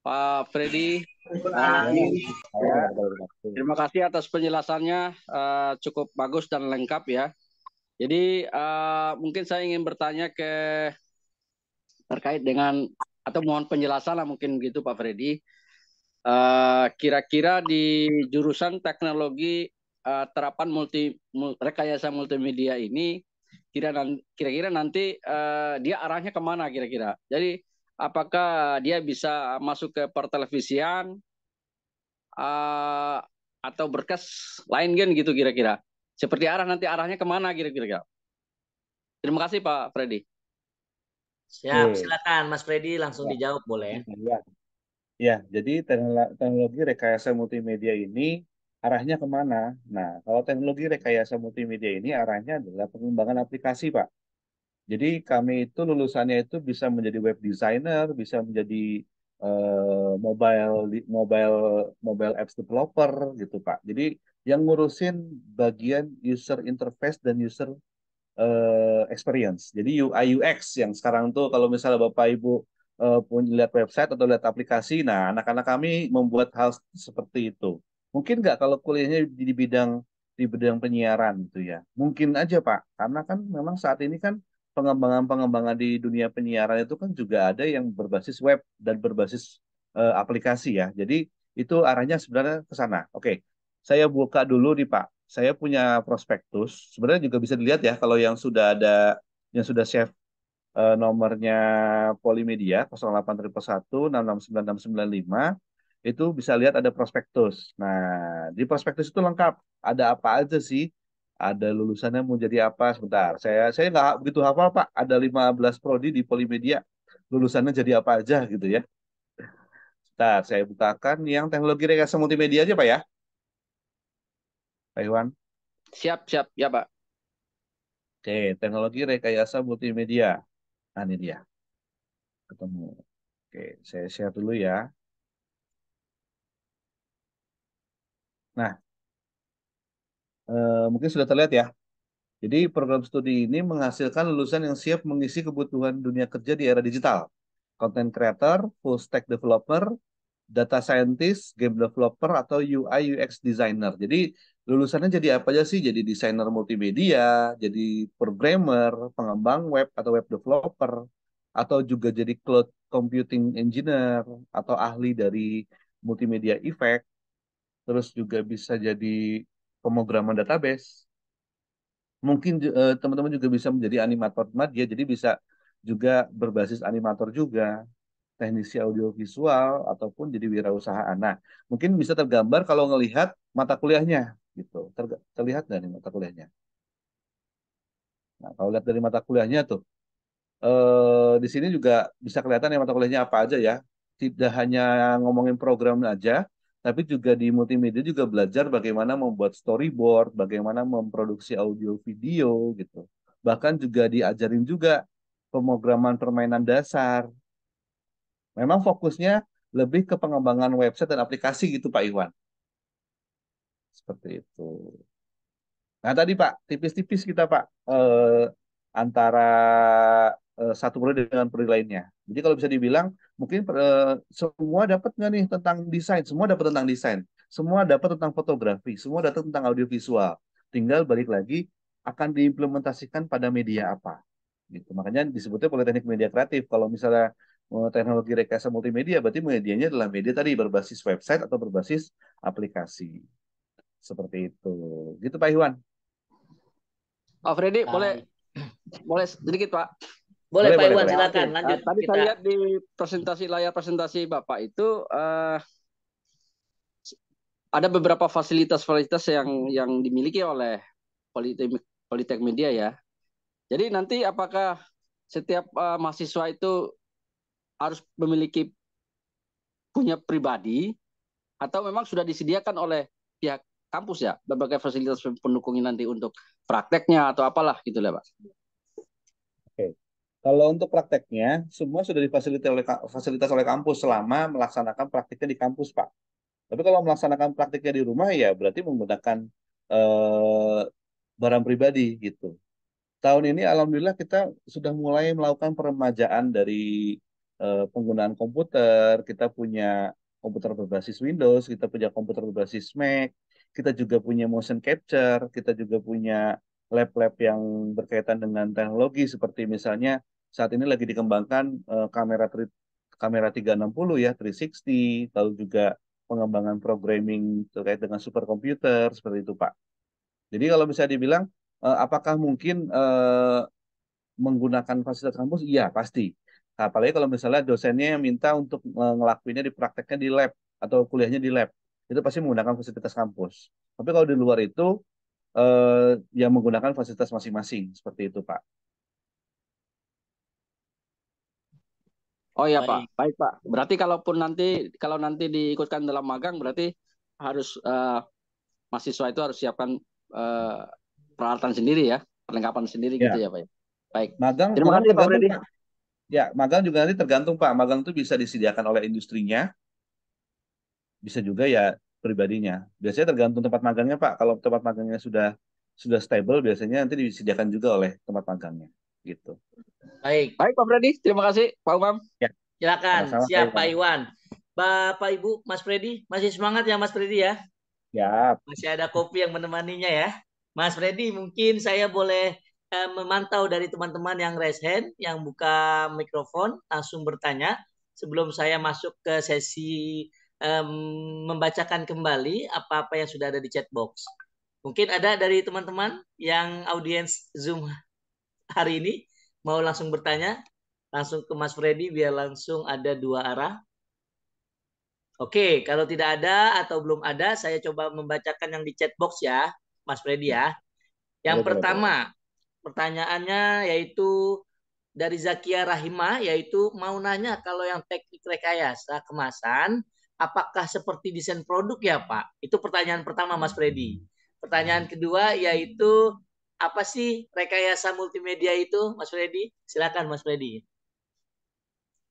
Pak Freddy, Ya, terima kasih atas penjelasannya, cukup bagus dan lengkap ya. Jadi mungkin saya ingin bertanya terkait dengan, atau mohon penjelasan lah mungkin gitu Pak Freddy. Kira-kira di jurusan teknologi terapan rekayasa multimedia ini, kira-kira nanti dia arahnya kemana kira-kira? Jadi apakah dia bisa masuk ke pertelevisian atau berkas lain kan gitu kira-kira? Seperti nanti arahnya kemana kira-kira? Terima kasih Pak Freddy. Siap, silakan Mas Freddy langsung dijawab boleh. Ya. Ya, jadi teknologi rekayasa multimedia ini arahnya kemana? Nah, kalau teknologi rekayasa multimedia ini arahnya adalah pengembangan aplikasi, Pak. Jadi kami itu lulusannya itu bisa menjadi web designer, bisa menjadi mobile apps developer gitu, Pak. Jadi yang ngurusin bagian user interface dan user experience. Jadi UI UX yang sekarang tuh kalau misalnya Bapak Ibu punya lihat website atau lihat aplikasi, nah anak-anak kami membuat hal seperti itu. Mungkin nggak kalau kuliahnya di bidang penyiaran gitu ya. Mungkin aja Pak, karena kan memang saat ini kan pengembangan-pengembangan di dunia penyiaran itu kan juga ada yang berbasis web dan berbasis aplikasi ya. Jadi itu arahnya sebenarnya ke sana. Oke, saya buka dulu nih Pak. Saya punya prospektus. Sebenarnya juga bisa dilihat ya kalau yang sudah save nomornya Polimedia 0811166965 itu bisa lihat ada prospektus. Nah, di prospektus itu lengkap. Ada apa aja sih? Ada lulusannya mau jadi apa? Sebentar. Saya nggak begitu hafal, Pak. Ada 15 prodi di Polimedia. Lulusannya jadi apa aja gitu ya. Sebentar, saya bukakan yang teknologi rekayasa multimedia aja, Pak ya. Pak Iwan. Siap, ya Pak. Oke, teknologi rekayasa multimedia. Nah, ini dia. Ketemu. Oke, saya share dulu ya. Nah, mungkin sudah terlihat ya. Jadi program studi ini menghasilkan lulusan yang siap mengisi kebutuhan dunia kerja di era digital. Content creator, full stack developer, data scientist, game developer, atau UI UX designer. Jadi lulusannya jadi apa aja sih? Jadi desainer multimedia, jadi programmer, pengembang web atau web developer, atau juga jadi cloud computing engineer, atau ahli dari multimedia effect, terus juga bisa jadi pemrograman database. Mungkin teman-teman juga bisa menjadi animator media, jadi bisa juga berbasis animator juga, teknisi audiovisual ataupun jadi wirausahaan. Nah, mungkin bisa tergambar kalau ngelihat mata kuliahnya gitu. Terlihat nggak nih mata kuliahnya? Nah, kalau lihat dari mata kuliahnya tuh, di sini juga bisa kelihatan ya mata kuliahnya apa aja ya. Tidak hanya ngomongin program aja, tapi juga di multimedia juga belajar bagaimana membuat storyboard, bagaimana memproduksi audio video gitu. Bahkan juga diajarin juga pemrograman permainan dasar. Memang fokusnya lebih ke pengembangan website dan aplikasi gitu Pak Iwan. Seperti itu. Nah tadi Pak, tipis-tipis kita Pak antara satu prodi dengan prodi lainnya. Jadi kalau bisa dibilang mungkin semua dapat nggak nih tentang desain? Semua dapat tentang desain. Semua dapat tentang fotografi. Semua dapat tentang audiovisual. Tinggal balik lagi akan diimplementasikan pada media apa. Gitu. Makanya disebutnya Politeknik Media Kreatif. Kalau misalnya teknologi rekayasa multimedia, berarti medianya adalah media tadi berbasis website atau berbasis aplikasi. Seperti itu. Gitu Pak Iwan. Pak Freddy, boleh sedikit Pak? Boleh Pak Iwan, silakan lanjut. Tadi kita lihat di layar presentasi Bapak itu ada beberapa fasilitas-fasilitas yang dimiliki oleh Politeknik Media ya. Jadi nanti apakah setiap mahasiswa itu harus memiliki punya pribadi atau memang sudah disediakan oleh pihak kampus ya berbagai fasilitas pendukungnya nanti untuk prakteknya atau apalah gitu lah Pak. Oke. Kalau untuk prakteknya, semua sudah fasilitas oleh kampus selama melaksanakan praktiknya di kampus, Pak. Tapi kalau melaksanakan praktiknya di rumah, ya berarti menggunakan eh, barang pribadi gitu. Tahun ini alhamdulillah kita sudah mulai melakukan peremajaan dari penggunaan komputer. Kita punya komputer berbasis Windows, kita punya komputer berbasis Mac, kita juga punya motion capture, kita juga punya lab-lab yang berkaitan dengan teknologi seperti misalnya saat ini lagi dikembangkan kamera 360 ya, 360, lalu juga pengembangan programming terkait dengan superkomputer seperti itu, Pak. Jadi kalau bisa dibilang apakah mungkin menggunakan fasilitas kampus? Iya, pasti. Nah, apalagi kalau misalnya dosennya yang minta untuk ngelakuinnya di prakteknya di lab atau kuliahnya di lab, itu pasti menggunakan fasilitas kampus. Tapi kalau di luar itu, ya menggunakan fasilitas masing-masing, seperti itu, Pak. Oh ya Pak, Baik. baik Pak. Berarti kalau nanti diikutkan dalam magang berarti harus mahasiswa itu harus siapkan eh, peralatan sendiri ya, perlengkapan sendiri gitu Ya, ya Pak. Ya? Baik. magang, Terima magang kasih Pak tergantung, Freddy. Pak. Ya, magang juga nanti tergantung, Pak. Magang itu bisa disediakan oleh industrinya, bisa juga ya pribadinya. Biasanya tergantung tempat magangnya, Pak. Kalau tempat magangnya sudah stable, biasanya nanti disediakan juga oleh tempat magangnya, gitu. Baik, Baik Pak Freddy, terima kasih Pak Umam. Ya, silakan. sama-sama, Pak Siap Pak Iwan. Iwan. Bapak Ibu, Mas Freddy, masih semangat ya Mas Freddy ya? Ya, Masih ada kopi yang menemaninya ya. Mas Freddy, mungkin saya boleh memantau dari teman-teman yang raise hand, yang buka mikrofon, langsung bertanya sebelum saya masuk ke sesi membacakan kembali apa-apa yang sudah ada di chat box. Mungkin ada dari teman-teman yang audiens Zoom hari ini mau langsung bertanya, langsung ke Mas Freddy biar langsung ada dua arah. Oke, kalau tidak ada atau belum ada, saya coba membacakan yang di chat box ya, Mas Freddy ya. Yang boleh, boleh, boleh. pertama, pertanyaannya yaitu dari Zakia Rahima, yaitu mau nanya kalau yang teknik rekayasa kemasan, apakah seperti desain produk ya Pak? Itu pertanyaan pertama Mas Freddy. Pertanyaan kedua yaitu apa sih rekayasa multimedia itu Mas Freddy? Silakan Mas Freddy.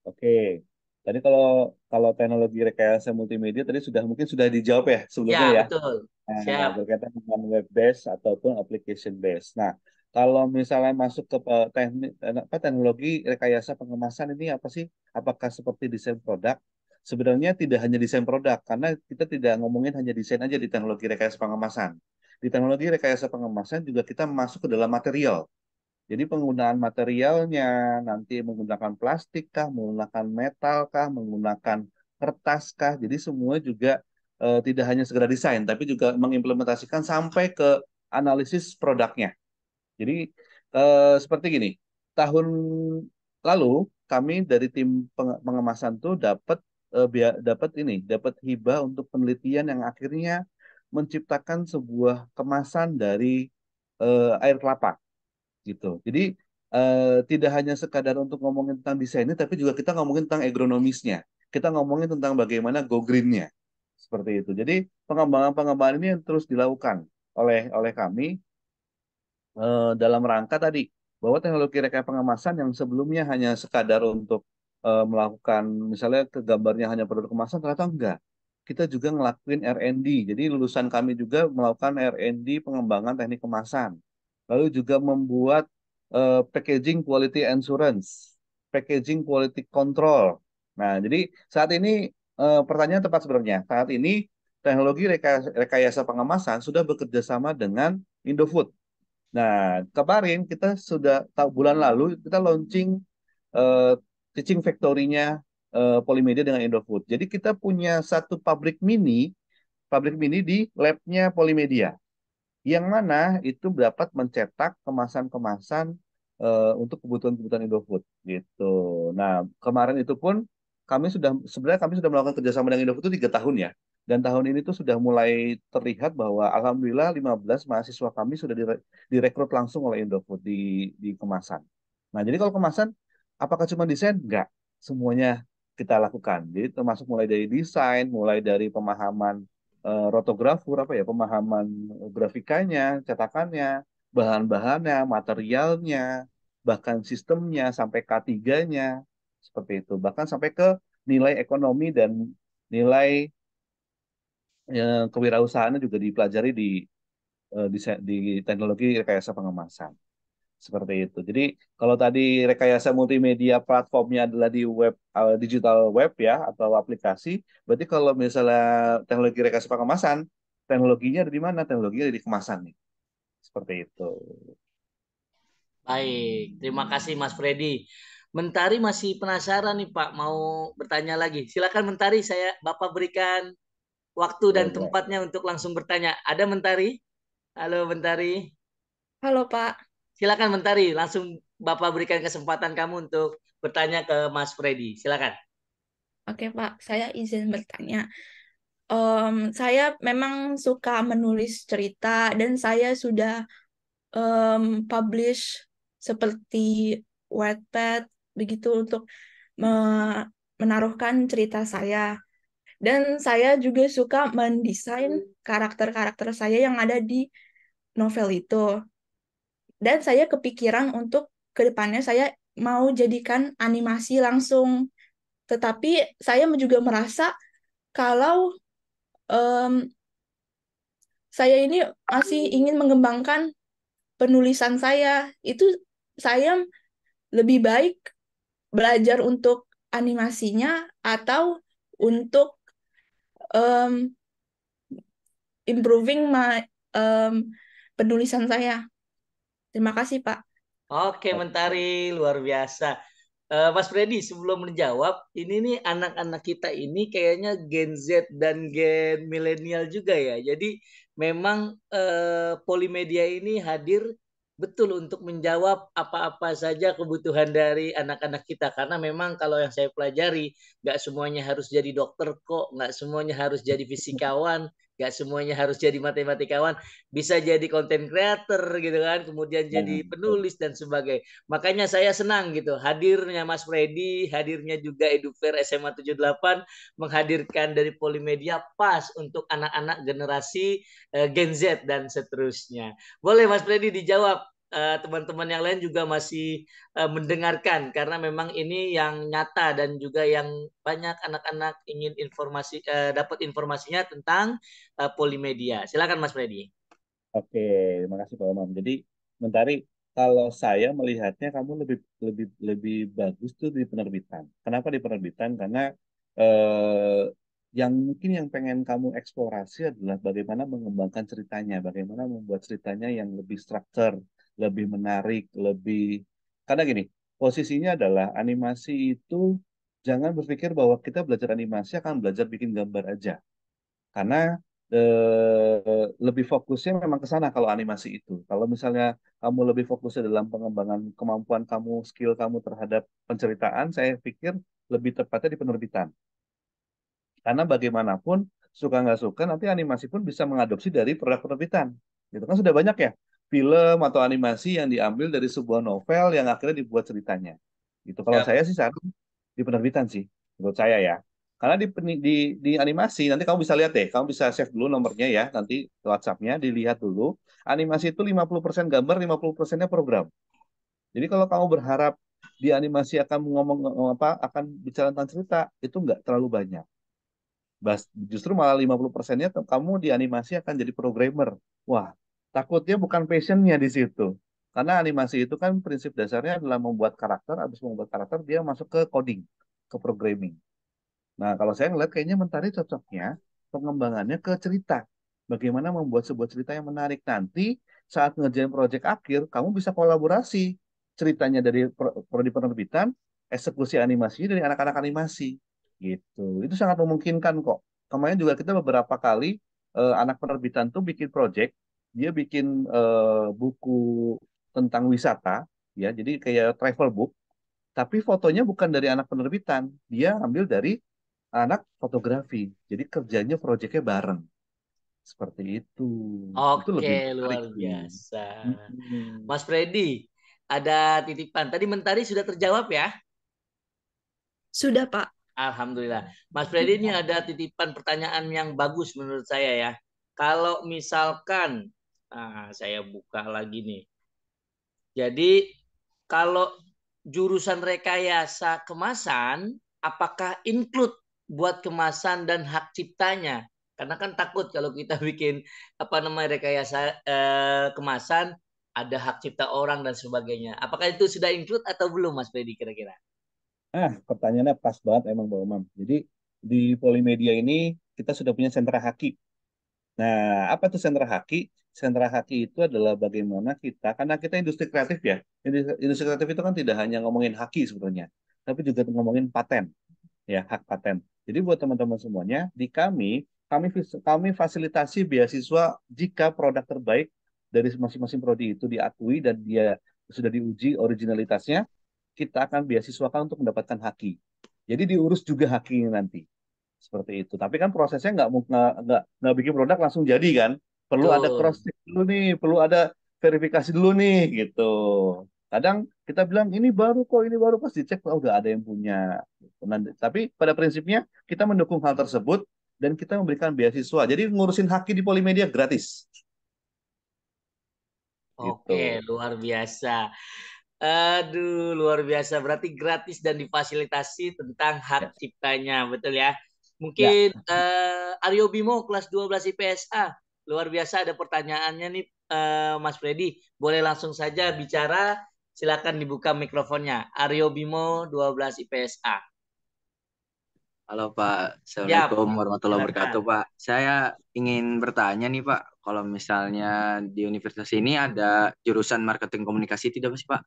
Oke. Tadi kalau kalau teknologi rekayasa multimedia tadi mungkin sudah dijawab ya sebelumnya Ya, ya. betul. Nah, Siap. berkaitan dengan web based ataupun application based. Nah, kalau misalnya masuk ke teknologi rekayasa pengemasan ini apa sih? Apakah seperti desain produk? Sebenarnya tidak hanya desain produk, karena kita tidak ngomongin hanya desain aja di teknologi rekayasa pengemasan. Di teknologi rekayasa pengemasan juga kita masuk ke dalam material. Jadi penggunaan materialnya nanti menggunakan plastik kah, menggunakan metal kah, menggunakan kertas kah. Jadi semua juga tidak hanya sekedar desain, tapi juga mengimplementasikan sampai ke analisis produknya. Jadi seperti gini, tahun lalu kami dari tim pengemasan tuh dapat hibah untuk penelitian yang akhirnya menciptakan sebuah kemasan dari air kelapa gitu. Jadi tidak hanya sekadar untuk ngomongin tentang desainnya, tapi juga kita ngomongin tentang agronomisnya. Kita ngomongin tentang bagaimana go green-nya. Seperti itu. Jadi pengembangan-pengembangan ini yang terus dilakukan oleh kami dalam rangka tadi bahwa teknologi rekayasa pengemasan yang sebelumnya hanya sekadar untuk melakukan misalnya ke gambarnya hanya produk kemasan ternyata enggak. Kita juga ngelakuin R&D. Jadi lulusan kami juga melakukan R&D pengembangan teknik kemasan. Lalu juga membuat packaging quality assurance, packaging quality control. Nah, jadi saat ini pertanyaan tepat sebenarnya. Saat ini teknologi rekayasa pengemasan sudah bekerja sama dengan Indofood. Nah, kemarin kita sudah tahu bulan lalu kita launching uh, teaching factory-nya Polimedia dengan Indofood. Jadi kita punya satu pabrik mini di lab-nya Polimedia, yang mana itu dapat mencetak kemasan-kemasan untuk kebutuhan-kebutuhan Indofood gitu. Nah, kemarin itu pun sebenarnya kami sudah melakukan kerjasama dengan Indofood itu 3 tahun ya. Dan tahun ini tuh sudah mulai terlihat bahwa alhamdulillah 15 mahasiswa kami sudah direkrut langsung oleh Indofood di kemasan. Nah, jadi kalau kemasan apakah cuma desain? Enggak. Semuanya kita lakukan. Jadi termasuk mulai dari desain, mulai dari pemahaman rotografur apa ya, pemahaman grafikanya, cetakannya, bahan-bahannya, materialnya, bahkan sistemnya sampai K3-nya, seperti itu. Bahkan sampai ke nilai ekonomi dan nilai kewirausahaannya juga dipelajari di teknologi rekayasa pengemasan. Seperti itu. Jadi kalau tadi rekayasa multimedia platformnya adalah di web, digital web ya atau aplikasi, berarti kalau misalnya teknologi rekayasa pengemasan, teknologinya ada di mana? Teknologinya ada di kemasan nih. Seperti itu. Baik, terima kasih Mas Freddy. Mentari masih penasaran nih Pak, mau bertanya lagi. Silakan Mentari, Bapak berikan waktu dan Boleh, boleh. tempatnya untuk langsung bertanya. Ada Mentari? Halo Mentari. Halo Pak. Silakan Mentari, langsung Bapak berikan kesempatan kamu untuk bertanya ke Mas Freddy. Silakan. Oke Pak, saya izin bertanya. Saya memang suka menulis cerita dan saya sudah publish seperti Wattpad begitu untuk menaruhkan cerita saya. Dan saya juga suka mendesain karakter-karakter saya yang ada di novel itu. Dan saya kepikiran untuk kedepannya saya mau jadikan animasi langsung. Tetapi saya juga merasa kalau em, saya ini masih ingin mengembangkan penulisan saya. Itu saya lebih baik belajar untuk animasinya atau untuk em, improving penulisan saya. Terima kasih, Pak. Oke, Mentari, luar biasa. Mas Freddy, sebelum menjawab, ini nih anak-anak kita ini kayaknya Gen Z dan Gen milenial juga ya. Jadi memang Polimedia ini hadir betul untuk menjawab apa-apa saja kebutuhan dari anak-anak kita. Karena memang kalau yang saya pelajari, nggak semuanya harus jadi dokter kok, nggak semuanya harus jadi fisikawan, nggak semuanya harus jadi matematikawan, bisa jadi content creator gitu kan, kemudian jadi penulis dan sebagainya. Makanya saya senang gitu hadirnya Mas Freddy, hadirnya juga Edufair SMA 78 menghadirkan dari Polimedia pas untuk anak-anak generasi Gen Z dan seterusnya. Boleh Mas Freddy dijawab. Teman-teman yang lain juga masih mendengarkan karena memang ini yang nyata dan juga yang banyak anak-anak ingin dapat informasinya tentang Polimedia. Silakan Mas Freddy. Oke, terima kasih Pak Umam. Jadi, Mentari, kalau saya melihatnya kamu lebih lebih lebih bagus tuh di penerbitan. Kenapa di penerbitan? Karena yang mungkin yang pengen kamu eksplorasi adalah bagaimana mengembangkan ceritanya, bagaimana membuat ceritanya yang lebih struktur, lebih menarik, lebih karena gini, posisinya adalah animasi itu jangan berpikir bahwa kita belajar animasi akan belajar bikin gambar aja. Karena lebih fokusnya memang ke sana kalau animasi itu. Kalau misalnya kamu lebih fokusnya dalam pengembangan kemampuan kamu, skill kamu terhadap penceritaan, saya pikir lebih tepatnya di penerbitan. Karena bagaimanapun, suka nggak suka, nanti animasi pun bisa mengadopsi dari produk penerbitan. Gitu kan sudah banyak ya film atau animasi yang diambil dari sebuah novel yang akhirnya dibuat ceritanya. Gitu. Kalau Ya, saya sih saran di penerbitan sih, menurut saya ya. Karena di animasi, nanti kamu bisa lihat deh, kamu bisa save dulu nomornya ya, nanti WhatsApp-nya, dilihat dulu. Animasi itu 50% gambar, 50%-nya program. Jadi kalau kamu berharap di animasi akan ngomong apa, akan bicara tentang cerita, itu nggak terlalu banyak. Justru malah 50%-nya kamu di animasi akan jadi programmer. Wah, takutnya bukan passionnya di situ. Karena animasi itu kan prinsip dasarnya adalah membuat karakter, habis membuat karakter dia masuk ke coding, ke programming. Nah, kalau saya ngeliat kayaknya Mentari cocoknya pengembangannya ke cerita. Bagaimana membuat sebuah cerita yang menarik. Nanti saat ngerjain proyek akhir, kamu bisa kolaborasi ceritanya dari prodi penerbitan, eksekusi animasinya dari anak-anak animasi. Gitu. Itu sangat memungkinkan kok. Kemarin juga kita beberapa kali anak penerbitan tuh bikin proyek, dia bikin buku tentang wisata, ya, jadi kayak travel book, tapi fotonya bukan dari anak penerbitan, dia ambil dari anak fotografi. Jadi kerjanya proyeknya bareng. Seperti itu. Itu oke, lebih menarik luar sih. biasa. Mm-mm. Mas Freddy, ada titipan. Tadi Mentari sudah terjawab ya? Sudah, Pak. Alhamdulillah. Mas Freddy ini ada titipan pertanyaan yang bagus menurut saya ya. Kalau misalkan, saya buka lagi nih. Jadi kalau jurusan rekayasa kemasan, apakah include buat kemasan dan hak ciptanya? Karena kan takut kalau kita bikin apa namanya rekayasa kemasan, ada hak cipta orang dan sebagainya. Apakah itu sudah include atau belum, Mas Freddy kira-kira? Pertanyaannya pas banget emang Bang Umam. Jadi di Polimedia ini kita sudah punya sentra haki. Nah, apa tuh sentra haki? Sentra haki itu adalah bagaimana kita, karena kita industri kreatif ya. Industri kreatif itu kan tidak hanya ngomongin haki sebetulnya, tapi juga ngomongin paten, ya hak paten. Jadi buat teman-teman semuanya, di kami fasilitasi beasiswa jika produk terbaik dari masing-masing prodi itu diakui dan dia sudah diuji originalitasnya, kita akan beasiswakan untuk mendapatkan haki. Jadi diurus juga haki nanti seperti itu. Tapi kan prosesnya nggak bikin produk langsung jadi kan. Perlu ada Betul. cross check dulu nih, perlu ada verifikasi dulu nih gitu. Kadang kita bilang ini baru pas dicek udah ada yang punya. Tapi pada prinsipnya kita mendukung hal tersebut dan kita memberikan beasiswa. Jadi ngurusin haki di Polimedia gratis Oke, gitu. luar biasa. Aduh, luar biasa. Berarti gratis dan difasilitasi tentang hak Ya, ciptanya, betul ya? ya. Mungkin Aryo Bimo kelas 12 IPSA. Luar biasa ada pertanyaannya nih Mas Freddy. Boleh langsung saja bicara. Silakan dibuka mikrofonnya. Aryo Bimo 12 IPSA. Halo Pak, Yap, Assalamualaikum warahmatullahi silakan. wabarakatuh Pak. Saya ingin bertanya nih Pak, kalau misalnya di universitas ini ada jurusan marketing komunikasi tidak sih Pak?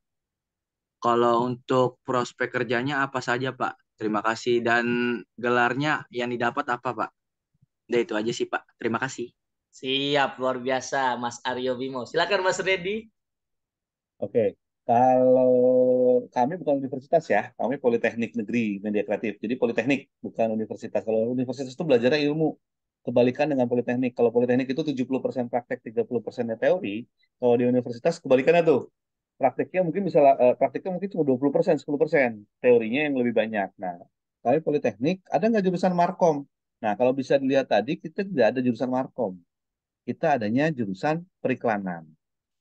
Kalau untuk prospek kerjanya apa saja Pak? Terima kasih dan gelarnya yang didapat apa Pak? Udah itu aja sih Pak, terima kasih. Siap, luar biasa Mas Aryo Bimo. Silakan Mas Freddy. Oke, kalau kami bukan universitas ya, kami Politeknik Negeri Media Kreatif. Jadi Politeknik, bukan universitas. Kalau universitas itu belajarnya ilmu. Kebalikan dengan Politeknik. Kalau Politeknik itu 70% praktek, 30% teori. Kalau di universitas kebalikannya tuh. Prakteknya mungkin cuma 20%, 10%. Teorinya yang lebih banyak. Nah, kami Politeknik, ada nggak jurusan Markom? Nah, kalau bisa dilihat tadi, kita tidak ada jurusan Markom. Kita adanya jurusan periklanan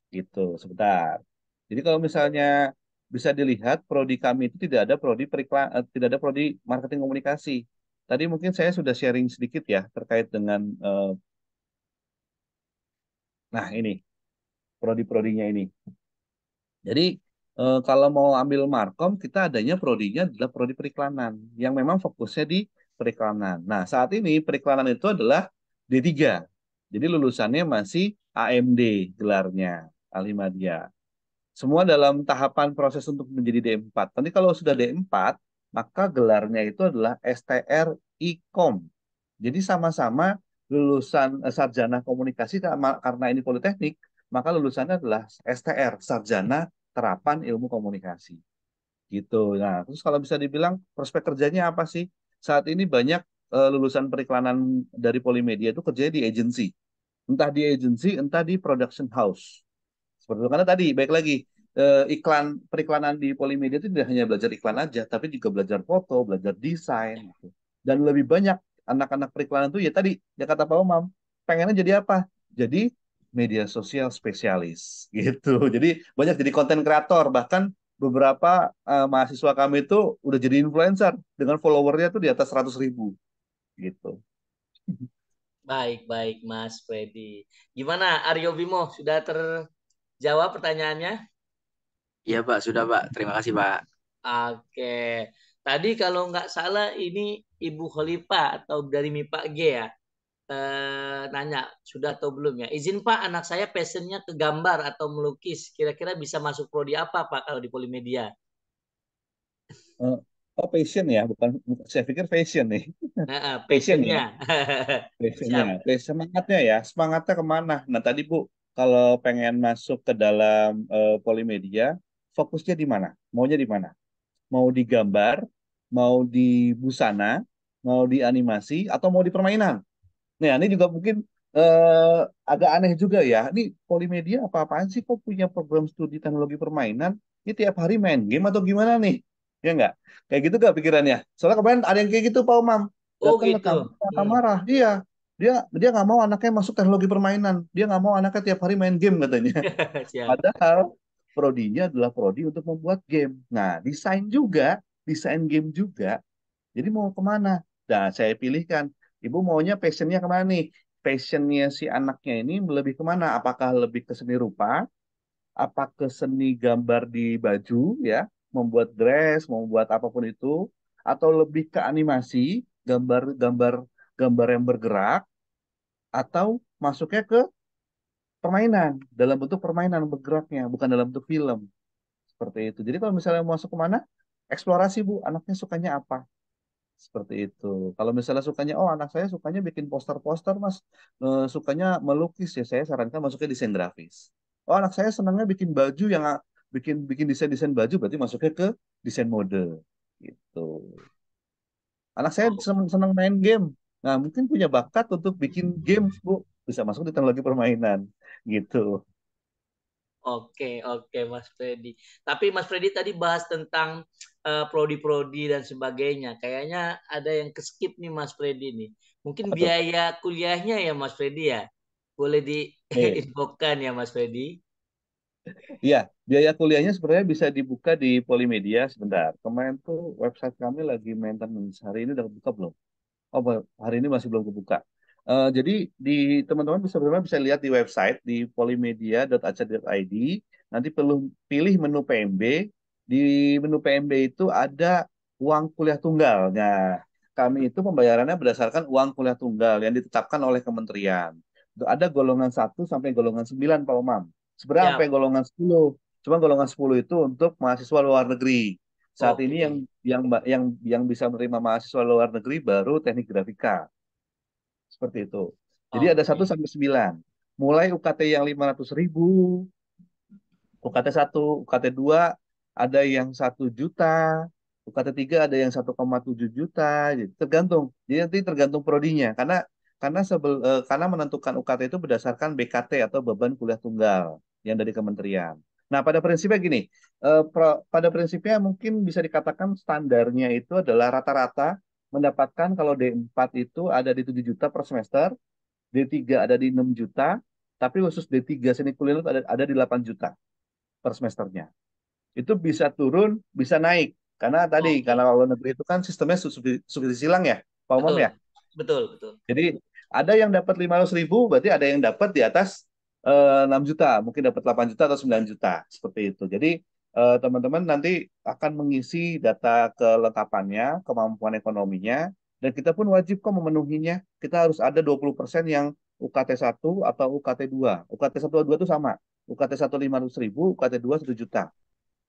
gitu. Sebentar. Jadi kalau misalnya bisa dilihat prodi kami itu tidak ada prodi marketing komunikasi. Tadi mungkin saya sudah sharing sedikit ya terkait dengan nah ini prodi-prodinya ini. Jadi kalau mau ambil Markom kita adanya prodinya adalah prodi periklanan yang memang fokusnya di periklanan. Nah, saat ini periklanan itu adalah D3. Jadi lulusannya masih AMD gelarnya, Alimadia. Semua dalam tahapan proses untuk menjadi D4. Nanti kalau sudah D4, maka gelarnya itu adalah STR IKOM. Jadi sama-sama lulusan sarjana komunikasi karena ini politeknik, maka lulusannya adalah STR, Sarjana Terapan Ilmu Komunikasi. Gitu. Nah, terus kalau bisa dibilang prospek kerjanya apa sih? Saat ini banyak lulusan periklanan dari Polimedia itu kerjanya di agency. Entah di agency, entah di production house. Seperti itu. Karena tadi, baik lagi, periklanan di Polimedia itu tidak hanya belajar iklan aja, tapi juga belajar foto, belajar desain, gitu. Dan lebih banyak anak-anak periklanan itu ya tadi, ya kata Pak Umam, pengennya jadi apa? Jadi media sosial spesialis, gitu. Jadi banyak jadi konten kreator, bahkan beberapa mahasiswa kami itu udah jadi influencer dengan followernya tuh di atas 100.000, gitu. Baik, baik Mas Freddy. Gimana Aryo Bimo? Sudah terjawab pertanyaannya? Iya Pak, sudah Pak, terima kasih Pak. Oke. Tadi kalau nggak salah ini Ibu Khalifah atau dari MIPA G ya. Nanya sudah atau belum ya. Izin Pak, anak saya passionnya ke gambar atau melukis. Kira-kira bisa masuk prodi apa Pak kalau di Polimedia? Eh, Oh, passion ya, saya pikir fashion nih. Nah, Passion ya. passionnya. Passionnya, Siap. semangatnya ya, semangatnya kemana? Nah tadi Bu, kalau pengen masuk ke dalam Polimedia, fokusnya di mana? Maunya di mana? Mau di gambar, mau di busana, mau di animasi, atau mau di permainan? Nah ini juga mungkin eh, agak aneh juga ya. Ini Polimedia apa-apaan sih kok punya program studi teknologi permainan? Ini tiap hari main game atau gimana nih? Ya nggak? Kayak gitu gak pikirannya? Soalnya kemarin ada yang kayak gitu Pak Umam. Oh Datang ke gitu. kampus Hmm. marah. Iya, dia dia nggak mau anaknya masuk teknologi permainan. Dia nggak mau anaknya tiap hari main game katanya. Siap. Padahal prodinya adalah prodi untuk membuat game. Nah, desain game juga. Jadi mau kemana? Nah, saya pilihkan. Ibu maunya passionnya kemana nih? Passionnya si anaknya ini lebih kemana? Apakah lebih ke seni rupa? Apa ke seni gambar di baju, ya? Membuat dress, membuat apapun itu? Atau lebih ke animasi, gambar-gambar gambar yang bergerak? Atau masuknya ke permainan, dalam bentuk permainan bergeraknya, bukan dalam bentuk film. Seperti itu. Jadi kalau misalnya mau masuk kemana? Eksplorasi, Bu. Anaknya sukanya apa? Seperti itu. Kalau misalnya sukanya, oh anak saya sukanya bikin poster-poster, Mas. Sukanya melukis, ya saya sarankan masuknya desain grafis. Oh anak saya senangnya bikin baju yang bikin bikin desain-desain baju, berarti masuknya ke desain mode. Gitu. Anak saya Oh, senang, senang main game. Nah, mungkin punya bakat untuk bikin games, Bu. Bisa masuk di teknologi permainan. Gitu. oke, oke, Mas Freddy. Tapi Mas Freddy tadi bahas tentang prodi-prodi dan sebagainya. Kayaknya ada yang keskip nih Mas Freddy nih. Mungkin Apa tuh? biaya kuliahnya ya Mas Freddy ya. Boleh Nih, diinfokan ya Mas Freddy. iya, biaya kuliahnya sebenarnya bisa dibuka di Polimedia sebentar. Kemarin tuh website kami lagi maintenance. Hari ini udah buka belum? Oh, hari ini masih belum kebuka. Jadi di teman-teman sebenarnya bisa lihat di website di polimedia.ac.id. Nanti perlu pilih menu PMB. Di menu PMB itu ada uang kuliah tunggal. Nah, kami itu pembayarannya berdasarkan uang kuliah tunggal yang ditetapkan oleh kementerian. Itu ada golongan 1 sampai golongan 9, Pak Umam. Sebenarnya sampai Siap. golongan 10. Cuma golongan 10 itu untuk mahasiswa luar negeri. Saat ini yang Oke. yang yang bisa menerima mahasiswa luar negeri baru teknik grafika. Seperti itu. Jadi ada Oke. 1 sampai 9. Mulai UKT yang 500.000, UKT 1, UKT 2 ada yang 1 juta, UKT 3 ada yang 1,7 juta, gitu. Tergantung. Jadi nanti tergantung prodinya. Karena menentukan UKT itu berdasarkan BKT atau beban kuliah tunggal yang dari kementerian. Nah, pada prinsipnya gini, pada prinsipnya mungkin bisa dikatakan standarnya itu adalah rata-rata mendapatkan kalau D4 itu ada di 7 juta per semester, D3 ada di 6 juta, tapi khusus D3 seni kuliner ada di 8 juta per semesternya. Itu bisa turun, bisa naik. Karena tadi, karena Oke. kalau negeri itu kan sistemnya subsidi silang ya, Pak Umam Betul. ya. Betul, betul. Jadi ada yang dapat 500.000, berarti ada yang dapat di atas 6 juta, mungkin dapat 8 juta atau 9 juta, seperti itu. Jadi teman-teman nanti akan mengisi data kelengkapannya, kemampuan ekonominya, dan kita pun wajib kok memenuhinya. Kita harus ada 20% yang UKT 1 atau UKT 2. UKT 1 dan 2 itu sama. UKT 1 500.000, UKT 2 1 juta.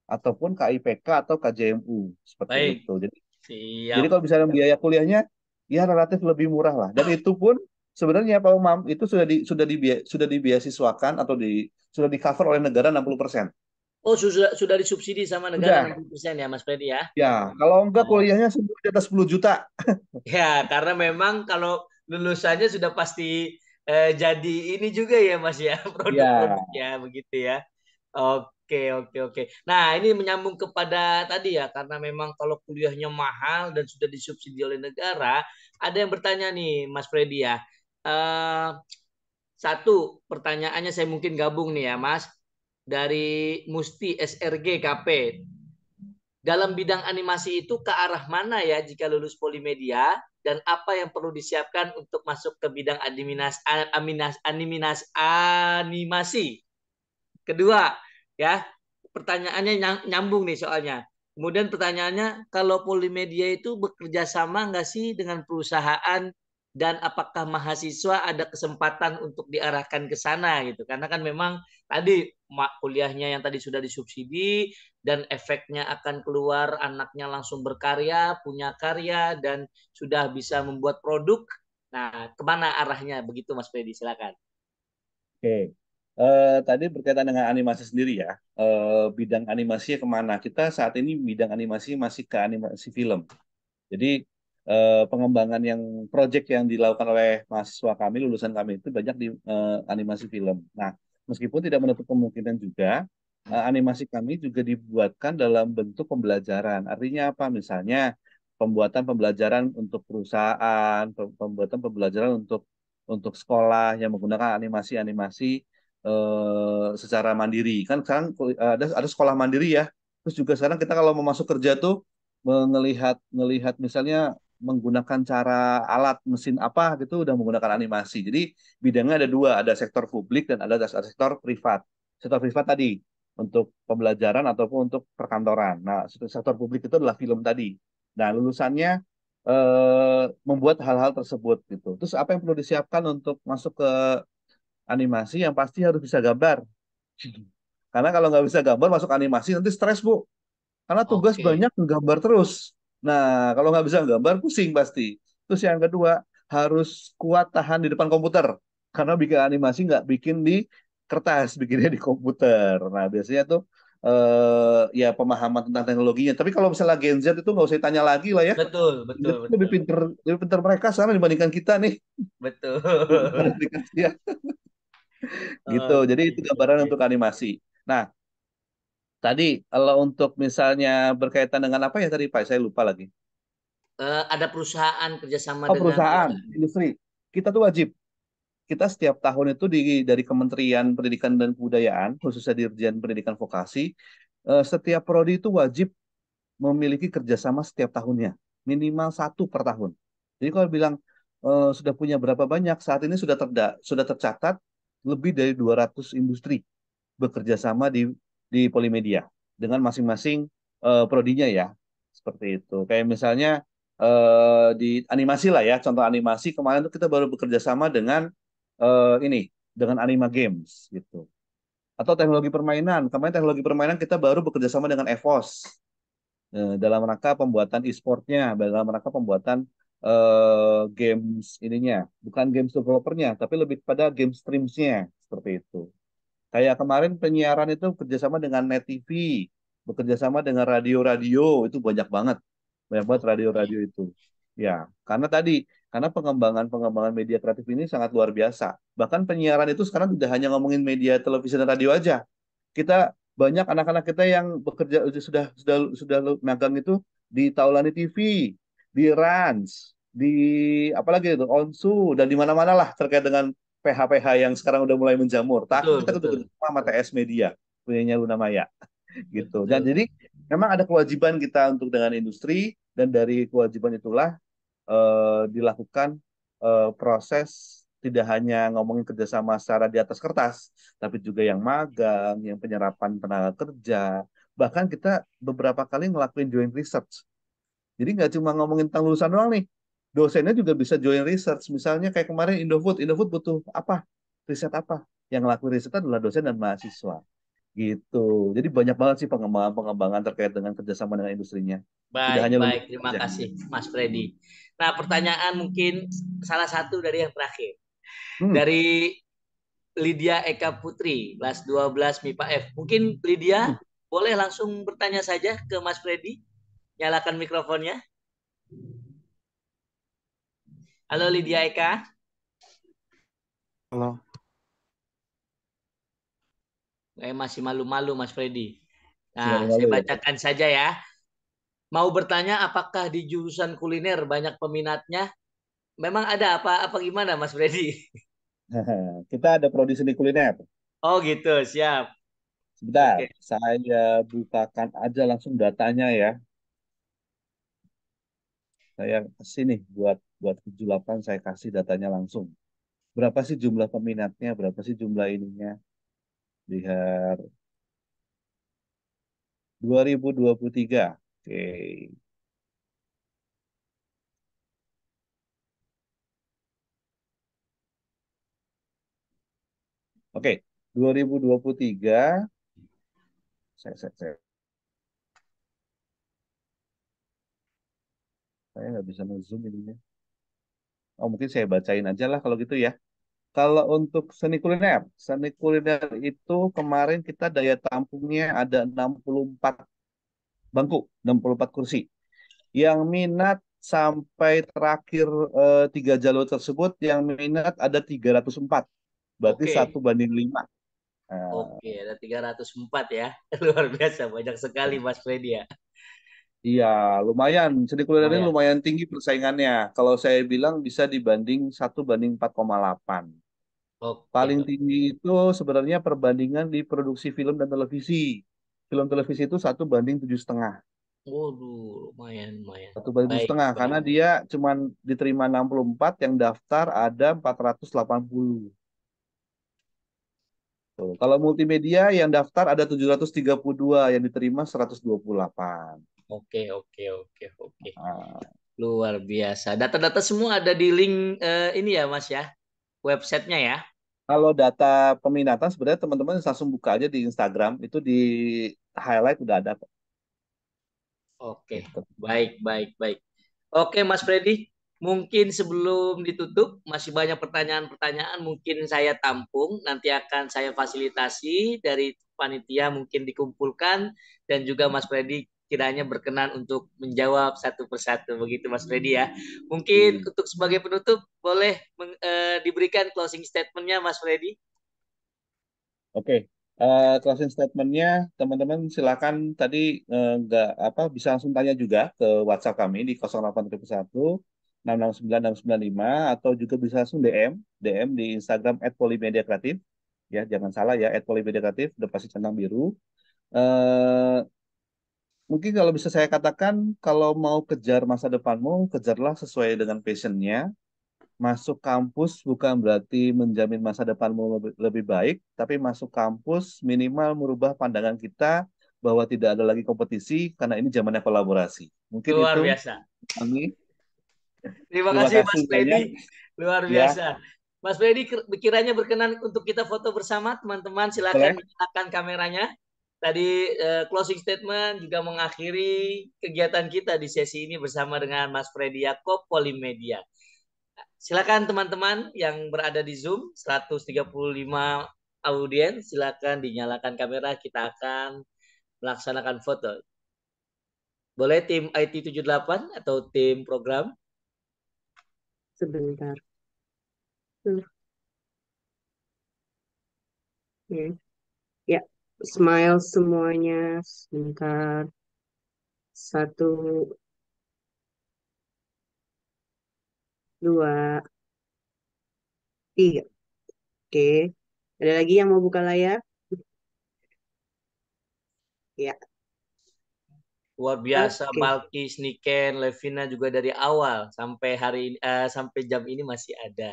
Ataupun KIPK atau KJMU, seperti Baik. itu. Jadi Siap. kalau misalnya biaya kuliahnya ya relatif lebih murah lah. Dan itu pun sebenarnya Pak Umam itu sudah dibiasiswakan atau sudah di cover oleh negara 60%. Oh, sudah disubsidi sama negara Sudah. 60% ya Mas Freddy ya. Ya, kalau enggak Oh. kuliahnya semua di atas 10 juta. Ya, karena memang kalau lulusannya sudah pasti jadi ini juga ya Mas ya, Ya, produk-produk ya begitu ya. Oke, oke, oke. Nah, ini menyambung kepada tadi ya, karena memang kalau kuliahnya mahal dan sudah disubsidi oleh negara, ada yang bertanya nih Mas Freddy ya. Eh, Satu pertanyaannya saya mungkin gabung nih ya Mas, dari Musti SRG KP. Dalam bidang animasi itu ke arah mana ya jika lulus Polimedia, dan apa yang perlu disiapkan untuk masuk ke bidang animasi? Kedua, ya, pertanyaannya nyambung nih soalnya. Kemudian pertanyaannya, kalau Polimedia itu bekerja sama nggak sih dengan perusahaan, dan apakah mahasiswa ada kesempatan untuk diarahkan ke sana gitu? Karena kan memang tadi kuliahnya yang tadi sudah disubsidi, dan efeknya akan keluar anaknya langsung berkarya, punya karya, dan sudah bisa membuat produk. Nah, kemana arahnya begitu Mas Freddy? Silakan. oke. Tadi berkaitan dengan animasi sendiri ya. Bidang animasinya kemana? Kita saat ini bidang animasi masih ke animasi film. Jadi pengembangan proyek yang dilakukan oleh mahasiswa kami, lulusan kami itu banyak di animasi film. Nah, meskipun tidak menutup kemungkinan juga, animasi kami juga dibuatkan dalam bentuk pembelajaran. Artinya apa? Misalnya pembuatan pembelajaran untuk perusahaan, pembuatan pembelajaran untuk sekolah yang menggunakan animasi-animasi secara mandiri. Kan sekarang ada sekolah mandiri ya. Terus juga sekarang kita kalau mau masuk kerja tuh ngelihat misalnya menggunakan cara alat mesin apa gitu udah menggunakan animasi. Jadi bidangnya ada dua, ada sektor publik dan ada sektor privat. Sektor privat tadi untuk pembelajaran ataupun untuk perkantoran. Nah, sektor publik itu adalah film tadi. Nah, lulusannya membuat hal-hal tersebut gitu. Terus apa yang perlu disiapkan untuk masuk ke animasi yang pasti harus bisa gambar. Karena kalau nggak bisa gambar masuk animasi nanti stres Bu. Karena tugas Oke. banyak gambar terus. Nah kalau nggak bisa gambar pusing pasti. Terus yang kedua harus kuat tahan di depan komputer. Karena bikin animasi nggak bikin di kertas, bikinnya di komputer. Nah biasanya tuh ya pemahaman tentang teknologinya. Tapi kalau misalnya Gen Z itu nggak usah tanya lagi lah ya. Betul, Gen Z betul, itu betul. lebih pinter mereka sekarang dibandingkan kita nih. Betul. Aplikasi ya. Gitu. Jadi Oke, itu gambaran oke. untuk animasi. Nah, tadi kalau untuk misalnya berkaitan dengan apa ya tadi Pak? Saya lupa lagi. Ada perusahaan kerjasama Oh, dengan perusahaan, perusahaan. industri. Kita tuh wajib. Kita setiap tahun itu dari Kementerian Pendidikan dan Kebudayaan, khususnya Dirjen Pendidikan Vokasi, setiap prodi itu wajib memiliki kerjasama setiap tahunnya. Minimal satu per tahun. Jadi kalau bilang sudah punya berapa banyak, saat ini sudah tercatat lebih dari 200 industri bekerja sama di Polimedia dengan masing-masing prodinya ya seperti itu kayak misalnya di animasi lah ya contoh animasi kemarin tuh kita baru bekerja sama dengan ini dengan Anima Games gitu atau teknologi permainan kemarin teknologi permainan kita baru bekerja sama dengan EVOS dalam rangka pembuatan e-sportnya dalam rangka pembuatan games ininya bukan games developernya tapi lebih kepada game streamsnya seperti itu. Kayak kemarin penyiaran itu kerjasama dengan Net TV, bekerjasama dengan radio-radio itu banyak banget Oke. radio-radio itu. Ya, karena pengembangan media kreatif ini sangat luar biasa. Bahkan penyiaran itu sekarang tidak hanya ngomongin media televisi dan radio aja. Kita banyak anak-anak kita yang bekerja sudah magang itu di Taulani TV, di Rans, di apalagi itu Onsu dan di mana-mana lah terkait dengan PH-PH yang sekarang udah mulai menjamur. Tapi Betul, kita betul. bekerja sama TS Media, punyanya Luna Maya gitu. Dan Betul. jadi memang ada kewajiban kita untuk dengan industri dan dari kewajiban itulah dilakukan proses tidak hanya ngomongin kerjasama secara di atas kertas, tapi juga yang magang, yang penyerapan tenaga kerja. Bahkan kita beberapa kali ngelakuin joint research. Jadi nggak cuma ngomongin tentang lulusan doang nih. Dosennya juga bisa join research. Misalnya kayak kemarin Indofood. Indofood butuh apa? Riset apa? Yang ngelakuin riset adalah dosen dan mahasiswa. Gitu. Jadi banyak banget sih pengembangan-pengembangan terkait dengan kerjasama dengan industrinya. Tidak Baik, hanya lulus baik. Terima saja. kasih, Mas Freddy. Nah, pertanyaan mungkin salah satu dari yang terakhir. Hmm. Dari Lydia Eka Putri, kelas 12 MIPA F. Mungkin Lydia boleh langsung bertanya saja ke Mas Freddy. Nyalakan mikrofonnya. Halo Lydia Eka. Halo. Masih malu-malu Mas Freddy. Masih Nah, saya malu-malu ya. bacakan saja ya. Mau bertanya apakah di jurusan kuliner banyak peminatnya? Memang ada apa gimana Mas Freddy? Kita ada prodi seni kuliner. Oh gitu, siap. Sebentar, Oke. saya bukakan aja langsung datanya ya. Saya kasih nih buat 78 saya kasih datanya langsung. Berapa sih jumlah peminatnya? Berapa sih jumlah ininya? Lihat 2023. Oke. Oke, 2023 saya nggak bisa nge-zoom ininya. Oh, mungkin saya bacain aja lah kalau gitu ya. Kalau untuk seni kuliner itu kemarin kita daya tampungnya ada 64 bangku, 64 kursi. Yang minat sampai terakhir 3 jalur tersebut, yang minat ada 304. Berarti Oke. 1:5. Oke, ada 304 ya. Luar biasa, banyak sekali Mas Freddy ya. Iya, lumayan. Seni kuliner ini Lumayan. lumayan tinggi persaingannya. Kalau saya bilang bisa dibanding 1:4,8. Paling Oke. tinggi itu sebenarnya perbandingan di produksi film dan televisi. Film televisi itu 1:7,5. Waduh, lumayan, lumayan. 1:7,5 Baik, karena baik. dia cuman diterima 64, yang daftar ada 480. Tuh. Kalau multimedia yang daftar ada 732, yang diterima 128. Oke, oke, oke, oke. Nah, Luar biasa. Data-data semua ada di link ini ya, Mas ya, websitenya ya. kalau data peminatan sebenarnya teman-teman langsung buka aja di Instagram, itu di highlight udah ada kok. Oke, Gitu. baik, baik, baik. Oke, Mas Freddy, mungkin sebelum ditutup masih banyak pertanyaan-pertanyaan mungkin saya tampung, nanti akan saya fasilitasi dari panitia mungkin dikumpulkan dan juga Mas Freddy kiranya berkenan untuk menjawab satu persatu begitu Mas Freddy ya. Mungkin Hmm. untuk sebagai penutup boleh diberikan closing statementnya Mas Freddy. Oke, closing statementnya teman-teman silakan tadi nggak apa bisa langsung tanya juga ke WhatsApp kami di 0811 669 695, atau juga bisa langsung DM di Instagram @polimediakreatif. Ya, jangan salah ya, @polimediakreatif udah pasti centang biru. Eh, Mungkin kalau bisa saya katakan, kalau mau kejar masa depanmu, kejarlah sesuai dengan passionnya. Masuk kampus bukan berarti menjamin masa depanmu lebih baik, tapi masuk kampus minimal merubah pandangan kita bahwa tidak ada lagi kompetisi karena ini zamannya kolaborasi. Mungkin Luar itu, biasa. kami. Terima Terima kasih kasih Mas banyak. Freddy, luar Ya, biasa. Mas Freddy kiranya berkenan untuk kita foto bersama, teman-teman silakan boleh. menyalakan kameranya. Tadi closing statement juga mengakhiri kegiatan kita di sesi ini bersama dengan Mas Freddy Yakob Polimedia. Silakan teman-teman yang berada di Zoom 135 audiens, silakan dinyalakan kamera, kita akan melaksanakan foto. Boleh tim IT 78 atau tim program? Sebentar. Ya, smile semuanya. Sebentar. 1, 2, 3. Oke. Ada lagi yang mau buka layar? Ya, Luar biasa, oke. Balkis, Niken, Levina juga dari awal sampai hari ini, sampai jam ini masih ada.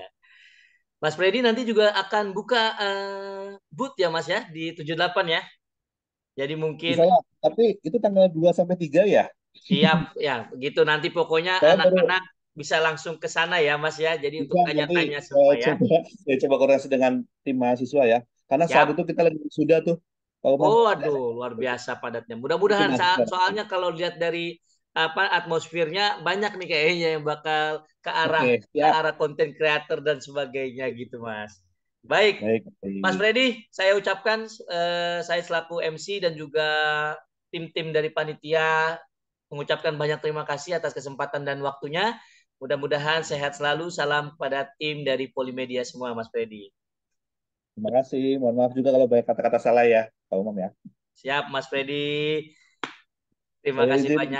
Mas Freddy nanti juga akan buka booth ya Mas ya di 78 ya. Jadi mungkin Bisa lah. Tapi itu tanggal 2 sampai 3 ya. siap ya begitu nanti pokoknya Saya baru anak-anak bisa langsung ke sana ya Mas ya. Jadi untuk bisa nanti tanya-tanya semua ya. coba koordinasi dengan tim mahasiswa ya. Karena saat Siap. itu kita lagi sudah tuh. Kalau mau Oh, aduh, luar biasa padatnya. itu Mudah-mudahan mahasiswa. soalnya kalau lihat dari apa atmosfernya banyak nih kayaknya yang bakal Oke, ke siap. arah konten creator dan sebagainya gitu, Mas. Baik, Baik, Mas baik. Freddy, saya ucapkan saya selaku MC dan juga tim-tim dari panitia mengucapkan banyak terima kasih atas kesempatan dan waktunya. Mudah-mudahan sehat selalu. Salam kepada tim dari Polimedia semua, Mas Freddy. Terima kasih. Mohon maaf juga kalau banyak kata-kata salah ya, Pak Umam ya. Siap, Mas Freddy. Terima Saya kasih izin banyak.